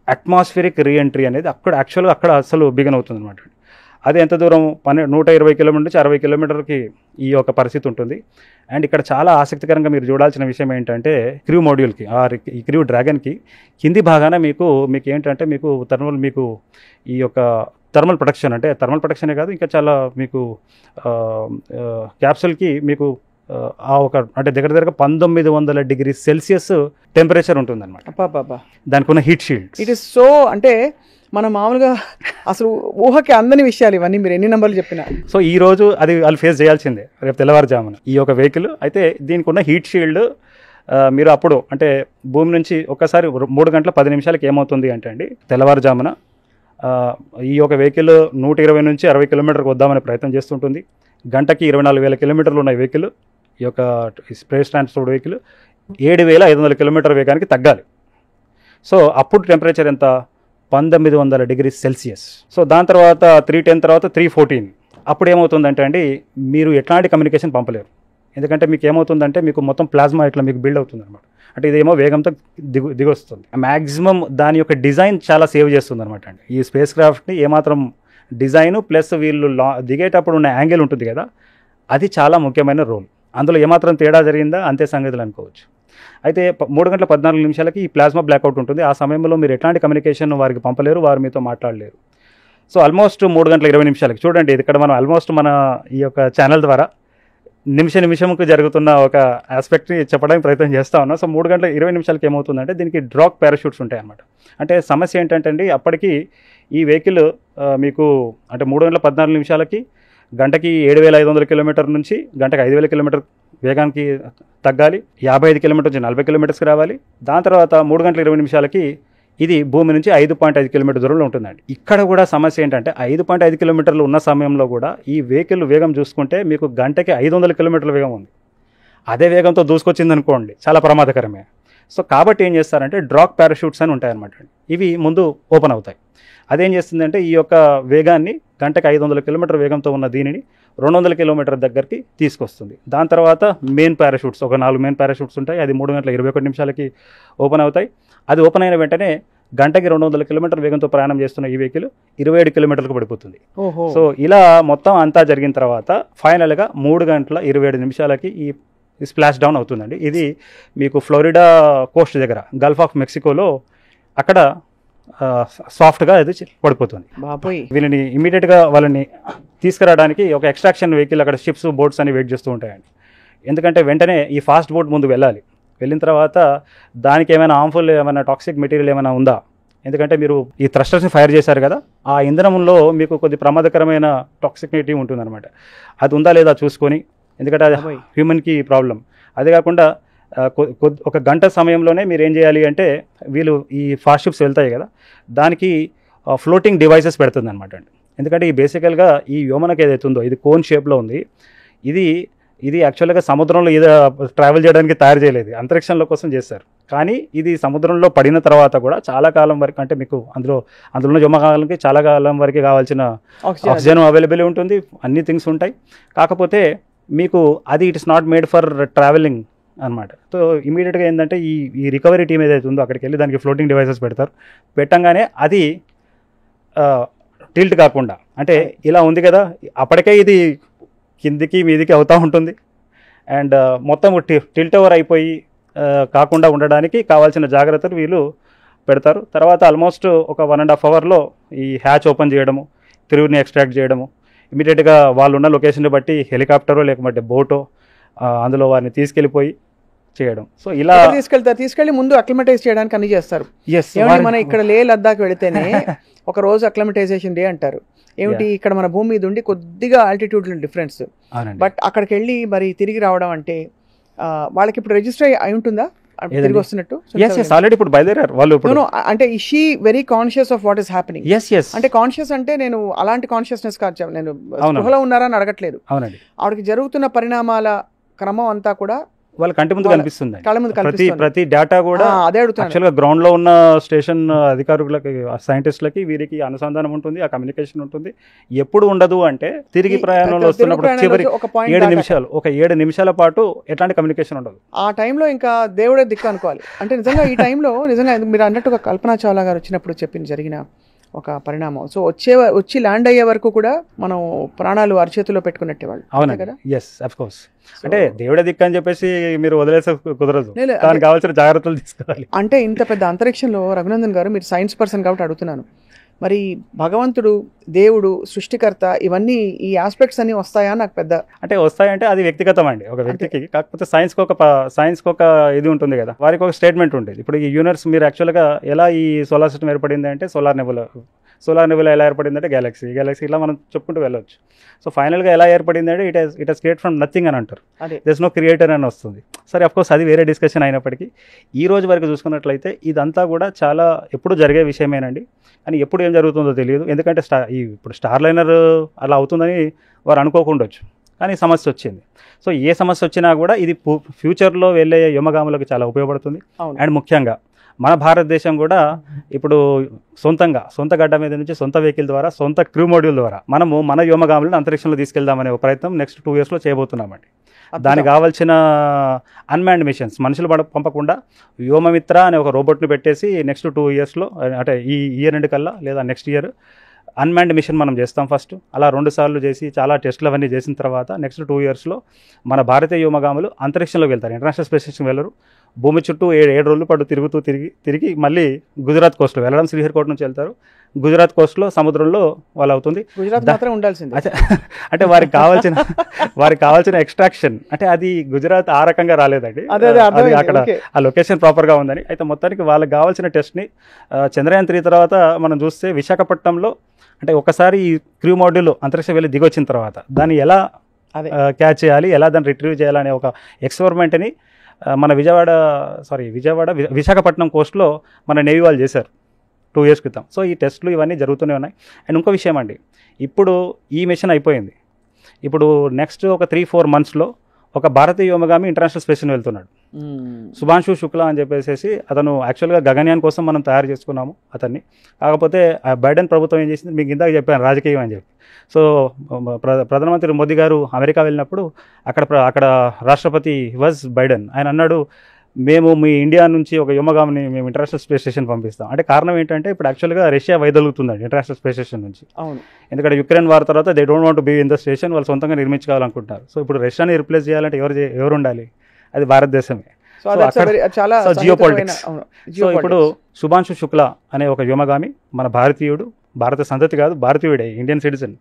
అట్మాస్ఫిరిక్ రీఎంట్రీ అనేది అక్కడ అసలు బిగిన్ అవుతుంది అనమాట. అది ఎంత దూరం 120 కిలోమీటర్ నుంచి 60 కిలోమీటర్కి ఈ యొక్క పరిస్థితి ఉంటుంది. అండ్ ఇక్కడ చాలా ఆసక్తికరంగా మీరు చూడాల్సిన విషయం ఏంటంటే క్రూ మాడ్యూల్కి ఈ క్రూ డ్రాగన్కి కింది భాగాన మీకు ఏంటంటే మీకు ఈ యొక్క థర్మల్ ప్రొటెక్షన్, అంటే థర్మల్ ప్రొటెక్షనే కాదు ఇంకా చాలా మీకు క్యాప్సూల్కి మీకు ఆ ఒక అంటే దగ్గర 1900 డిగ్రీ సెల్సియస్ టెంపరేచర్ ఉంటుంది అనమాట. దానికి ఉన్న heat shield. It is so అంటే మనం మామూలుగా అసలు ఊహకి అందని విషయాలు ఇవన్నీ, మీరు ఎన్ని నెంబర్లు చెప్పినా. సో ఈ రోజు అది వాళ్ళు ఫేస్ చేయాల్సిందే రేపు తెల్లవారుజామున ఈ ఒక వెహికల్. అయితే దీనికి ఉన్న హీట్ షీల్డ్ మీరు అప్పుడు అంటే భూమి నుంచి ఒక్కసారి 3 గంటల 10 నిమిషాలకి ఏమవుతుంది అంటే అండి, తెల్లవారుజామున ఈ యొక్క వెహికల్ 120 నుంచి 60 కిలోమీటర్కి వద్దామనే ప్రయత్నం చేస్తుంటుంది. గంటకి 24,000 కిలోమీటర్లు ఉన్న వెహికల్, ఈ యొక్క స్పేస్ ట్రాన్స్పోర్ట్ వెహికల్ 7,500 కిలోమీటర్ వేగానికి తగ్గాలి. సో అప్పుడు టెంపరేచర్ ఎంత, 1900 డిగ్రీ సెల్సియస్. సో దాని తర్వాత 310 తర్వాత 314. అప్పుడు ఏమవుతుందంటే అండి, మీరు ఎట్లాంటి కమ్యూనికేషన్ పంపలేరు. ఎందుకంటే మీకు ఏమవుతుందంటే మీకు మొత్తం ప్లాస్మా ఇట్లా మీకు బిల్డ్ అవుతుంది అనమాట. అంటే ఇదేమో వేగంతో దిగొస్తుంది. మ్యాక్సిమం దాని యొక్క డిజైన్ చాలా సేవ్ చేస్తుంది అనమాట అండి. ఈ స్పేస్ క్రాఫ్ట్ని ఏమాత్రం డిజైను ప్లస్ వీళ్ళు దిగేటప్పుడు ఉన్న యాంగిల్ ఉంటుంది కదా, అది చాలా ముఖ్యమైన రోల్. అందులో ఏమాత్రం తేడా జరిగిందా అంతే సంగతులు అనుకోవచ్చు. అయితే 3 గంటల 14 నిమిషాలకి ఈ ప్లాస్మా బ్లాక్అవుట్ ఉంటుంది. ఆ సమయంలో మీరు ఎట్లాంటి కమ్యూనికేషన్ వారికి పంపలేరు, వారు మీతో మాట్లాడలేరు. సో ఆల్మోస్ట్ 3 గంటల 20 నిమిషాలకి చూడండి, ఇది ఇక్కడ మనం ఆల్మోస్ట్ మన ఈ యొక్క ఛానల్ ద్వారా నిమిషంకు జరుగుతున్న ఒక ఆస్పెక్ట్ని చెప్పడానికి ప్రయత్నం చేస్తూ ఉన్నాం. సో 3 గంటల 20 నిమిషాలకి ఏమవుతుందంటే దీనికి డ్రాప్ పారాషూట్స్ ఉంటాయి అన్నమాట. అంటే సమస్య ఏంటంటే అండి, అప్పటికి ఈ వెహికల్ మీకు అంటే 3 గంటల 14 నిమిషాలకి గంటకి 7,500 కిలోమీటర్ నుంచి గంటకి 5,000 కిలోమీటర్ వేగానికి తగ్గాలి. 55 కిలోమీటర్ నుంచి 40 కిలోమీటర్స్కి రావాలి. దాని తర్వాత 3 గంటల 20 నిమిషాలకి ఇది భూమి నుంచి 5.5 కిలోమీటర్ దూరంలో ఉంటుందండి. ఇక్కడ కూడా సమస్య ఏంటంటే 5.5 కిలోమీటర్లు ఉన్న సమయంలో కూడా ఈ వెహికల్ వేగం చూసుకుంటే మీకు గంటకి 500 కిలోమీటర్ల వేగం ఉంది. అదే వేగంతో దూసుకొచ్చింది అనుకోండి, చాలా ప్రమాదకరమే. సో కాబట్టి ఏం చేస్తారంటే డ్రాప్ పారాషూట్స్ అని ఉంటాయన్నమాట. ఇవి ముందు ఓపెన్ అవుతాయి. అదేం చేస్తుందంటే ఈ యొక్క వేగాన్ని గంటకి 500 కిలోమీటర్ వేగంతో ఉన్న దీనిని 200 కిలోమీటర్ దగ్గరికి తీసుకొస్తుంది. దాని తర్వాత మెయిన్ పారాషూట్స్, ఒక 4 మెయిన్ పారాషూట్స్ ఉంటాయి. అది 3 గంటల 21 నిమిషాలకి ఓపెన్ అవుతాయి. అది ఓపెన్ అయిన వెంటనే గంటకి 200 కిలోమీటర్ వేగంతో ప్రయాణం చేస్తున్న ఈ వెహికల్ 27 కిలోమీటర్లకు పడిపోతుంది. సో ఇలా మొత్తం అంతా జరిగిన తర్వాత ఫైనల్గా 3 గంటల 27 నిమిషాలకి ఈ స్ప్లాష్ డౌన్ అవుతుందండి. ఇది మీకు ఫ్లోరిడా కోస్ట్ దగ్గర గల్ఫ్ ఆఫ్ మెక్సికోలో అక్కడ సాఫ్ట్గా అది పడిపోతుంది. వీళ్ళని ఇమీడియట్గా వాళ్ళని తీసుకురావడానికి ఒక ఎక్స్ట్రాక్షన్ వెహికల్ అక్కడ షిప్స్ బోట్స్ అని వెయిట్ చేస్తూ ఉంటాయండి. ఎందుకంటే వెంటనే ఈ ఫాస్ట్ బోట్ ముందు వెళ్ళాలి. వెళ్ళిన తర్వాత దానికి ఏమైనా హార్మ్ఫుల్ ఏమైనా టాక్సిక్ మెటీరియల్ ఏమైనా ఉందా, ఎందుకంటే మీరు ఈ థ్రస్టర్స్ని ఫైర్ చేశారు కదా, ఆ ఇంధనంలో మీకు కొద్ది ప్రమాదకరమైన టాక్సిసిటీ ఉంటుందన్నమాట. అది ఉందా లేదా చూసుకొని, ఎందుకంటే అది హ్యూమన్కి ప్రాబ్లం. అదే కాకుండా ఒక గంట సమయంలోనే మీరు ఏం చేయాలి అంటే, వీళ్ళు ఈ ఫాస్ట్ షిప్స్ వెళ్తాయి కదా, దానికి ఫ్లోటింగ్ డివైసెస్ పెడుతుంది అనమాట అండి. ఎందుకంటే ఈ బేసికల్గా ఈ వ్యోమనకి ఏదైతే ఉందో ఇది కోన్ షేప్లో ఉంది. ఇది యాక్చువల్గా సముద్రంలో ఏదో ట్రావెల్ చేయడానికి తయారు చేయలేదు, అంతరిక్షంలో కోసం చేశారు. కానీ ఇది సముద్రంలో పడిన తర్వాత కూడా చాలా కాలం వరకు, అంటే మీకు అందులో ఉన్న వ్యోమకాలకి చాలా కాలం వరకు కావాల్సిన ఆక్సిజన్ అవైలబుల్ ఉంటుంది, అన్ని థింగ్స్ ఉంటాయి. కాకపోతే మీకు అది it's not made for travelling అనమాట. సో ఇమీడియట్గా ఏంటంటే ఈ రికవరీ టీమ్ ఏదైతే ఉందో అక్కడికి వెళ్ళి దానికి ఫ్లోటింగ్ డివైసెస్ పెడతారు. పెట్టంగానే అది టిల్ట్ కాకుండా, అంటే ఇలా ఉంది కదా, అప్పటికే ఇది కిందికి మీదికి అవుతూ ఉంటుంది. అండ్ మొత్తం టిల్ట్ ఓవర్ అయిపోయి కాకుండా ఉండడానికి కావాల్సిన జాగ్రత్తలు వీళ్ళు పెడతారు. తర్వాత ఆల్మోస్ట్ ఒక 1.5 అవర్లో ఈ హ్యాచ్ ఓపెన్ చేయడము, తిరుగుని ఎక్స్ట్రాక్ట్ చేయడము, ఇమీడియట్గా వాళ్ళు ఉన్న లొకేషన్ని బట్టి హెలికాప్టరో లేకపోతే బోటో అందులో వారిని తీసుకెళ్ళిపోయి చేయడం. సో ఇలా తీసుకెళ్ళి ముందు అక్లిమటైజ్ చేయడానికి అన్ని చేస్తారు. మనం ఇక్కడ లే లద్దాఖ్ వెళితేనే ఒక రోజు అక్లిమటైజేషన్ డే అంటారు. ఏమిటి, ఇక్కడ మన భూమి మీద ఉండి కొద్దిగా ఆల్టిట్యూడ్ డిఫరెన్స్, బట్ అక్కడికి వెళ్ళి మరి తిరిగి రావడం అంటే వాళ్ళకి ఇప్పుడు రిజిస్టర్ అయి ఉంటుందా తిరిగి వస్తున్నట్టు? ఆల్రెడీ ఇప్పుడు బయలుదేరారు వాళ్ళు. అంటే she very conscious of what is happening. అంటే కాన్షియస్ అంటే నేను అలాంటి కాన్షియస్నెస్ కాదు, నేను స్పృహలో ఉన్నారా అని అడగట్లేదు. ఆవిడకి జరుగుతున్న పరిణామాల క్రమం అంతా కూడా వాళ్ళ కంటి ముందు కనిపిస్తుంది. ప్రతి డేటా కూడా అదే అడుగుతాను. యాక్చువల్గా గ్రౌండ్ లో ఉన్న స్టేషన్ అధికారులకి, సైంటిస్టులకి వీరికి అనుసంధానం ఉంటుంది, ఆ కమ్యూనికేషన్ ఉంటుంది. ఎప్పుడు ఉండదు అంటే తిరిగి ప్రయాణంలో వస్తున్నప్పుడు చివరి 7 నిమిషాల పాటు ఎట్లాంటి కమ్యూనికేషన్ ఉండదు. ఆ టైంలో ఇంకా దేవుడే దిక్కు అనుకోవాలి. అంటే నిజంగా ఈ టైంలో నిజంగా మీరు అన్నట్టుగా కల్పనా చావ్లా గారు వచ్చినప్పుడు జరిగిన ఒక పరిణామం. సో వచ్చి ల్యాండ్ అయ్యే వరకు కూడా మనం ప్రాణాలు అరచేతిలో పెట్టుకున్నట్టే వాళ్ళు. అవునా కదా? Yes, of course. అంటే దేవుడే దిక్కు అని చెప్పేసి మీరు వదిలేసే కుదరదు, దానికి కావాల్సిన జాగ్రత్తలు తీసుకోవాలి. అంటే ఇంత పెద్ద అంతరిక్షంలో రఘునందన్ గారు, మీరు సైన్స్ పర్సన్ కాబట్టి అడుగుతున్నాను, మరి భగవంతుడు, దేవుడు, సృష్టికర్త ఇవన్నీ ఈ ఆస్పెక్ట్స్ అన్ని వస్తాయా? నాకు పెద్ద అంటే వస్తాయంటే అది వ్యక్తిగతం అండి ఒక వ్యక్తికి. కాకపోతే సైన్స్కి ఒక ఇది ఉంటుంది కదా, వారికి ఒక స్టేట్మెంట్ ఉంటుంది. ఇప్పుడు ఈ యూనివర్స్ మీరు యాక్చువల్గా ఎలా ఈ సోలార్ సిస్టమ్ ఏర్పడింది అంటే సోలార్ నెబులా ఎలా ఏర్పడింది అంటే గెలాక్సీ ఇలా మనం చెప్పుకుంటూ వెళ్ళొచ్చు. సో ఫైనల్గా ఎలా ఏర్పడింది అంటే it has create from nothing అని అంటారు. దెర్స్ నో క్రియేటర్ అని వస్తుంది. సరే అఫ్కోర్స్ అది వేరే డిస్కషన్ అయినప్పటికీ ఈ రోజు వరకు చూసుకున్నట్లయితే ఇదంతా కూడా చాలా ఎప్పుడు జరిగే విషయమేనండి. కానీ ఎప్పుడు ఏం జరుగుతుందో తెలియదు. ఎందుకంటే ఇప్పుడు స్టార్ లైనర్ అలా అవుతుందని వారు అనుకోకుండొచ్చు, కానీ సమస్య వచ్చింది. సో ఏ సమస్య వచ్చినా కూడా ఇది ఫ్యూచర్లో వెళ్ళే వ్యోమగాములకు చాలా ఉపయోగపడుతుంది. అండ్ ముఖ్యంగా మన భారతదేశం కూడా ఇప్పుడు సొంత గడ్డ మీద నుంచి సొంత వెహికల్ ద్వారా సొంత క్రూ మోడ్యూల్ ద్వారా మనము మన వ్యోమగాములను అంతరిక్షంలో తీసుకెళ్దామనే ప్రయత్నం నెక్స్ట్ 2 yearsలో చేయబోతున్నామండి. దానికి కావాల్సిన అన్మాన్డ్ మిషన్స్ మనుషులు పంపకుండా వ్యోమమిత్ర అనే ఒక రోబోట్ని పెట్టేసి నెక్స్ట్ 2 yearsలో అంటే ఈ ఇయర్ ఎండ్ కల్లా లేదా నెక్స్ట్ ఇయర్ అన్మాన్డ్ మిషన్ మనం చేస్తాం ఫస్ట్. అలా 2 సార్లు చేసి చాలా టెస్టులు అవన్నీ చేసిన తర్వాత నెక్స్ట్ 2 yearsలో మన భారతీయ వ్యోమగాములు అంతరిక్షంలోకి వెళ్తారు. ఇంటర్నేషనల్ స్పేస్ స్టేషన్కి వెళ్ళరు. భూమి చుట్టూ 7 రోజులు పాటు తిరిగి మళ్ళీ గుజరాత్ కోస్ట్లో వెళ్ళడం. శ్రీహరికోట నుంచి వెళ్తారు. గుజరాత్ కోస్ట్లో సముద్రంలో వాళ్ళు అవుతుంది. గుజరాత్ మాత్రం ఉండాల్సింది. అంటే వారికి కావాల్సిన ఎక్స్ట్రాక్షన్ అంటే అది గుజరాత్ ఆ రకంగా రాలేదండి. అది అక్కడ ఆ లొకేషన్ ప్రాపర్గా ఉందని. అయితే మొత్తానికి వాళ్ళకి కావాల్సిన టెస్ట్ని చంద్రయాన్ 3 తర్వాత మనం చూస్తే విశాఖపట్నంలో అంటే ఒకసారి ఈ క్రూ మోడ్యూల్ అంతరిక్షం వెళ్ళి దిగొచ్చిన తర్వాత దాన్ని ఎలా క్యాచ్ చేయాలి, ఎలా దాన్ని రిట్రీవ్ చేయాలనే ఒక ఎక్స్పెరిమెంట్ని మన విశాఖపట్నం కోస్ట్లో మన నేవీ వాళ్ళు చేశారు 2 years క్రితం. సో ఈ టెస్టులు ఇవన్నీ జరుగుతూనే ఉన్నాయి. అండ్ ఇంకో విషయం అండి, ఇప్పుడు ఈ మిషన్ అయిపోయింది. ఇప్పుడు నెక్స్ట్ ఒక 3-4 monthsలో ఒక భారతీయ వ్యోమగామి ఇంటర్నేషనల్ స్పేస్ని వెళ్తున్నాడు. శుభాంశు శుక్లా అని చెప్పేసి అతను యాక్చువల్గా గగన్యాన్ కోసం మనం తయారు చేసుకున్నాము అతన్ని. కాకపోతే ఆ బైడెన్ ప్రభుత్వం ఏం చేసింది, మీకు ఇందాక చెప్పాను రాజకీయం అని చెప్పి. సో ప్రధానమంత్రి మోదీ గారు అమెరికా వెళ్ళినప్పుడు అక్కడ రాష్ట్రపతి వాజ్ బైడెన్. ఆయన అన్నాడు, మేము మీ ఇండియా నుంచి ఒక వ్యోమగామిని మేము ఇంటర్నేషనల్ స్పేస్ స్టేషన్ పంపిస్తాం. అంటే కారణం ఏంటంటే ఇప్పుడు యాక్చువల్గా రష్యా వైదొలుగుతుందండి ఇంటర్నేషనల్ స్పేస్ స్టేషన్ నుంచి. అవును, ఎందుకంటే యుక్రెయిన్ వార్ తర్వాత they don't want to be in the station, వాళ్ళు సొంతంగా నిర్మించుకోవాలనుకుంటున్నారు. సో ఇప్పుడు రష్యాని రిప్లేస్ చేయాలంటే ఎవరు ఉండాలి? అది భారతదేశమే. So geopolitics. సో ఇప్పుడు శుభాంశు శుక్లా అనే ఒక వ్యోమగామి మన భారతీయుడు, భారత సంతతి కాదు, భారతీయుడే, ఇండియన్ సిటిజన్.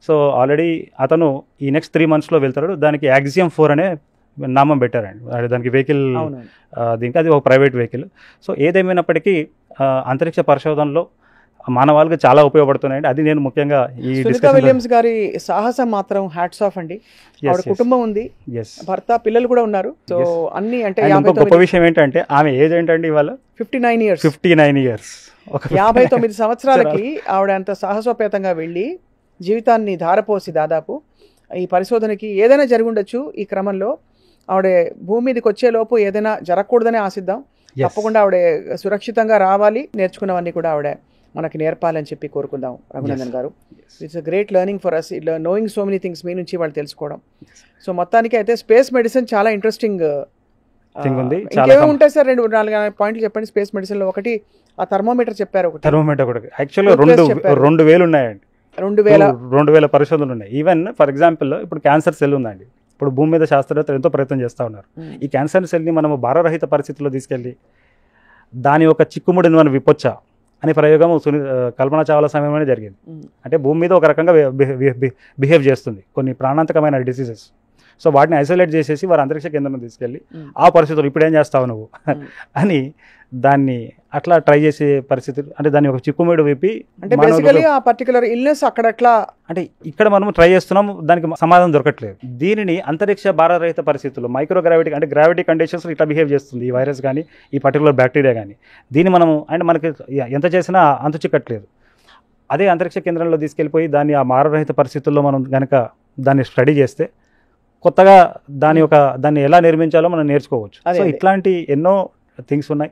సో ఆల్రెడీ అతను ఈ నెక్స్ట్ 3 monthsలో వెళ్తాడు. దానికి యాక్సియం 4 అనే నామం పెట్టారండి. దానికి వెహికల్ దీనికి అది ఒక ప్రైవేట్ వెహికల్. సో ఏదేమైనప్పటికీ అంతరిక్ష పరిశోధనలో మానవాళికి చాలా ఉపయోగపడుతున్నాయండి. అది నేను ముఖ్యంగా ఈ సునీతా విలియమ్స్ గారి సాహసం మాత్రం హ్యాట్స్ ఆఫ్ అండి. ఆవిడ కుటుంబం ఉంది, భర్త, పిల్లలు కూడా ఉన్నారు. సో అన్ని అంటే గొప్ప విషయం ఏంటంటే ఆమె ఏజ్ ఏంటండి ఇవాళ 59 years. 59 సంవత్సరాలకి ఆవిడ అంత సాహసోపేతంగా వెళ్ళి జీవితాన్ని ధారపోసి దాదాపు ఈ పరిశోధనకి ఏదైనా జరిగి ఉండొచ్చు. ఈ క్రమంలో ఆవిడ భూమి మీదకి వచ్చేలోపు ఏదైనా జరగకూడదని ఆశిద్దాం. తప్పకుండా ఆవిడ సురక్షితంగా రావాలి, నేర్చుకున్నవన్నీ కూడా ఆవిడ మనకి నేర్పాలని చెప్పి కోరుకుందాం. Raghunandan garu, it's a great learning for us, ఇట్లా నోయింగ్ సో మెనీ థింగ్స్ మీ నుంచి వాళ్ళు తెలుసుకోవడం. సో మొత్తానికి అయితే స్పేస్ మెడిసిన్ చాలా ఇంట్రెస్టింగ్ ఉంది. ఇంకేమో ఉంటాయి సార్? 2-4 పాయింట్లు చెప్పండి స్పేస్ మెడిసిన్ లో. ఒకటి ఆ థర్మోమీటర్ చెప్పారు. యాక్చువల్గా 2000 ఉన్నాయండి. 2000 పరిశోధనలు ఉన్నాయి. ఈవెన్ ఫర్ ఎగ్జాంపుల్ ఇప్పుడు క్యాన్సర్ సెల్ ఉందండి. ఇప్పుడు భూమి మీద శాస్త్రవేత్తలు ఎంతో ప్రయత్నం చేస్తూ ఉన్నారు. ఈ క్యాన్సర్ సెల్ని మనము భారరహిత పరిస్థితుల్లో తీసుకెళ్ళి దాని యొక్క చిక్కుముడిని మనం విప్పొచ్చా అనే ప్రయోగం కల్పన చావ్లా సమయంలోనే జరిగింది. అంటే భూమి మీద ఒక రకంగా బిహేవ్ చేస్తుంది కొన్ని ప్రాణాంతకమైన డిసీజెస్. సో వాటిని ఐసోలేట్ చేసేసి వారు అంతరిక్ష కేంద్రం తీసుకెళ్ళి ఆ పరిస్థితులు ఇప్పుడు ఏం చేస్తావు నువ్వు అని దాన్ని అట్లా ట్రై చేసే పరిస్థితి. అంటే దాన్ని ఒక చిక్కుమేడు విప్పి అంటే బేసికల్లీ ఆ పర్టికులర్ ఇల్నెస్ అక్కడ అట్లా అంటే ఇక్కడ మనం ట్రై చేస్తున్నాం, దానికి సమాధానం దొరకట్లేదు. దీనిని అంతరిక్ష భారరహిత పరిస్థితుల్లో మైక్రోగ్రావిటీ అంటే గ్రావిటీ కండిషన్స్ ఇట్లా బిహేవ్ చేస్తుంది ఈ వైరస్ కానీ ఈ పర్టికులర్ బ్యాక్టీరియా కానీ. దీన్ని మనము అంటే మనకి ఎంత చేసినా అంతు చిక్కట్లేదు. అదే అంతరిక్ష కేంద్రంలో తీసుకెళ్ళిపోయి దాన్ని ఆ భారరహిత పరిస్థితుల్లో మనం కనుక దాన్ని స్టడీ చేస్తే కొత్తగా దాన్ని ఎలా నిర్మించాలో మనం నేర్చుకోవచ్చు. సో ఇట్లాంటి ఎన్నో థింగ్స్ ఉన్నాయి.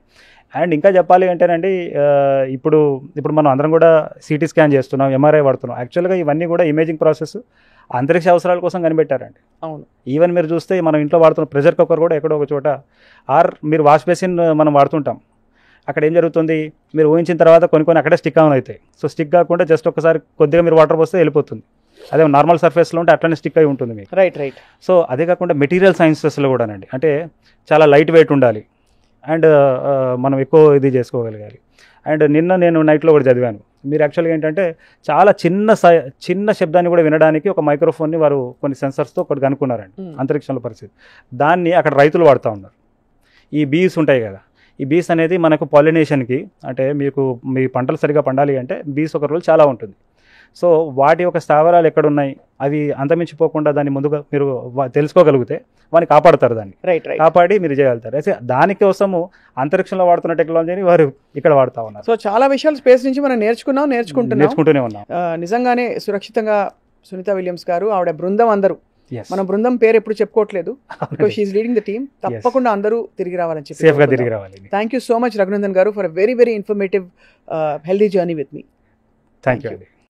అండ్ ఇంకా చెప్పాలి అంటేనండి, ఇప్పుడు మనం అందరం కూడా సిటీ స్కాన్ చేస్తున్నాం, ఎంఆర్ఐ వాడుతున్నాం. యాక్చువల్గా ఇవన్నీ కూడా ఇమేజింగ్ ప్రాసెస్ అంతరిక్ష అవసరాల కోసం కనిపెట్టారండి. అవును, ఈవెన్ మీరు చూస్తే మనం ఇంట్లో వాడుతున్న ప్రెషర్ కుక్కర్ కూడా ఎక్కడో ఒక చోట, మీరు వాష్ బేసిన్ మనం వాడుతుంటాం, అక్కడ ఏం జరుగుతుంది, మీరు ఊహించిన తర్వాత కొన్ని అక్కడే స్టిక్ ఆన్ అవుతాయి. సో స్టిక్ కాకుండా జస్ట్ ఒకసారి కొద్దిగా మీరు వాటర్ పోస్తే వెళ్ళిపోతుంది. అదే నార్మల్ సర్ఫేస్లో ఉంటే అట్లనే స్టిక్ అయి ఉంటుంది మీకు. రైట్. సో అదే కాకుండా మెటీరియల్ సైన్సెస్లో కూడానండి, అంటే చాలా లైట్ వెయిట్ ఉండాలి అండ్ మనం ఎక్కువ ఇది చేసుకోగలగాలి. అండ్ నిన్న నేను నైట్లో కూడా చదివాను, మీరు యాక్చువల్గా ఏంటంటే చాలా చిన్న శబ్దాన్ని కూడా వినడానికి ఒక మైక్రోఫోన్ని వారు కొన్ని సెన్సర్స్తో ఒకటి కనుక్కున్నారండి అంతరిక్షంలో పరిస్థితి. దాన్ని అక్కడ రైతులు వాడుతూ ఉన్నారు. ఈ బీస్ ఉంటాయి కదా, ఈ బీస్ అనేది మనకు పాలినేషన్కి, అంటే మీ పంటలు సరిగా పండాలి అంటే బీస్ ఒక రోల్ చాలా ఉంటుంది. సో వాటి యొక్క స్థావరాలు ఎక్కడున్నాయి, అవి అంతమించిపోకుండా దాన్ని ముందుగా మీరు తెలుసుకోగలిగితే వాడిని కాపాడుతారు, దాన్ని కాపాడి మీరు చేయగలుగుతారు. అయితే దానికోసము అంతరిక్షంలో వాడుతున్న టెక్నాలజీని వారు ఇక్కడ వాడుతూ ఉన్నారు. సో చాలా విషయాలు స్పేస్ నుంచి మనం నేర్చుకుంటూనే ఉన్నాం. నిజంగానే సురక్షితంగా సునీత విలియమ్స్ గారు, ఆవిడ బృందం అందరూ, మన బృందం పేరు ఎప్పుడు చెప్పుకోవట్లేదు, షీఈస్ లీడింగ్ ద టీమ్. తప్పకుండా అందరూ తిరిగి రావాలని చెప్పి సేఫ్గా తిరిగి రావాలి. Thank you so much Raghunandan గారు for a very very informative healthy journey with me. Thank you.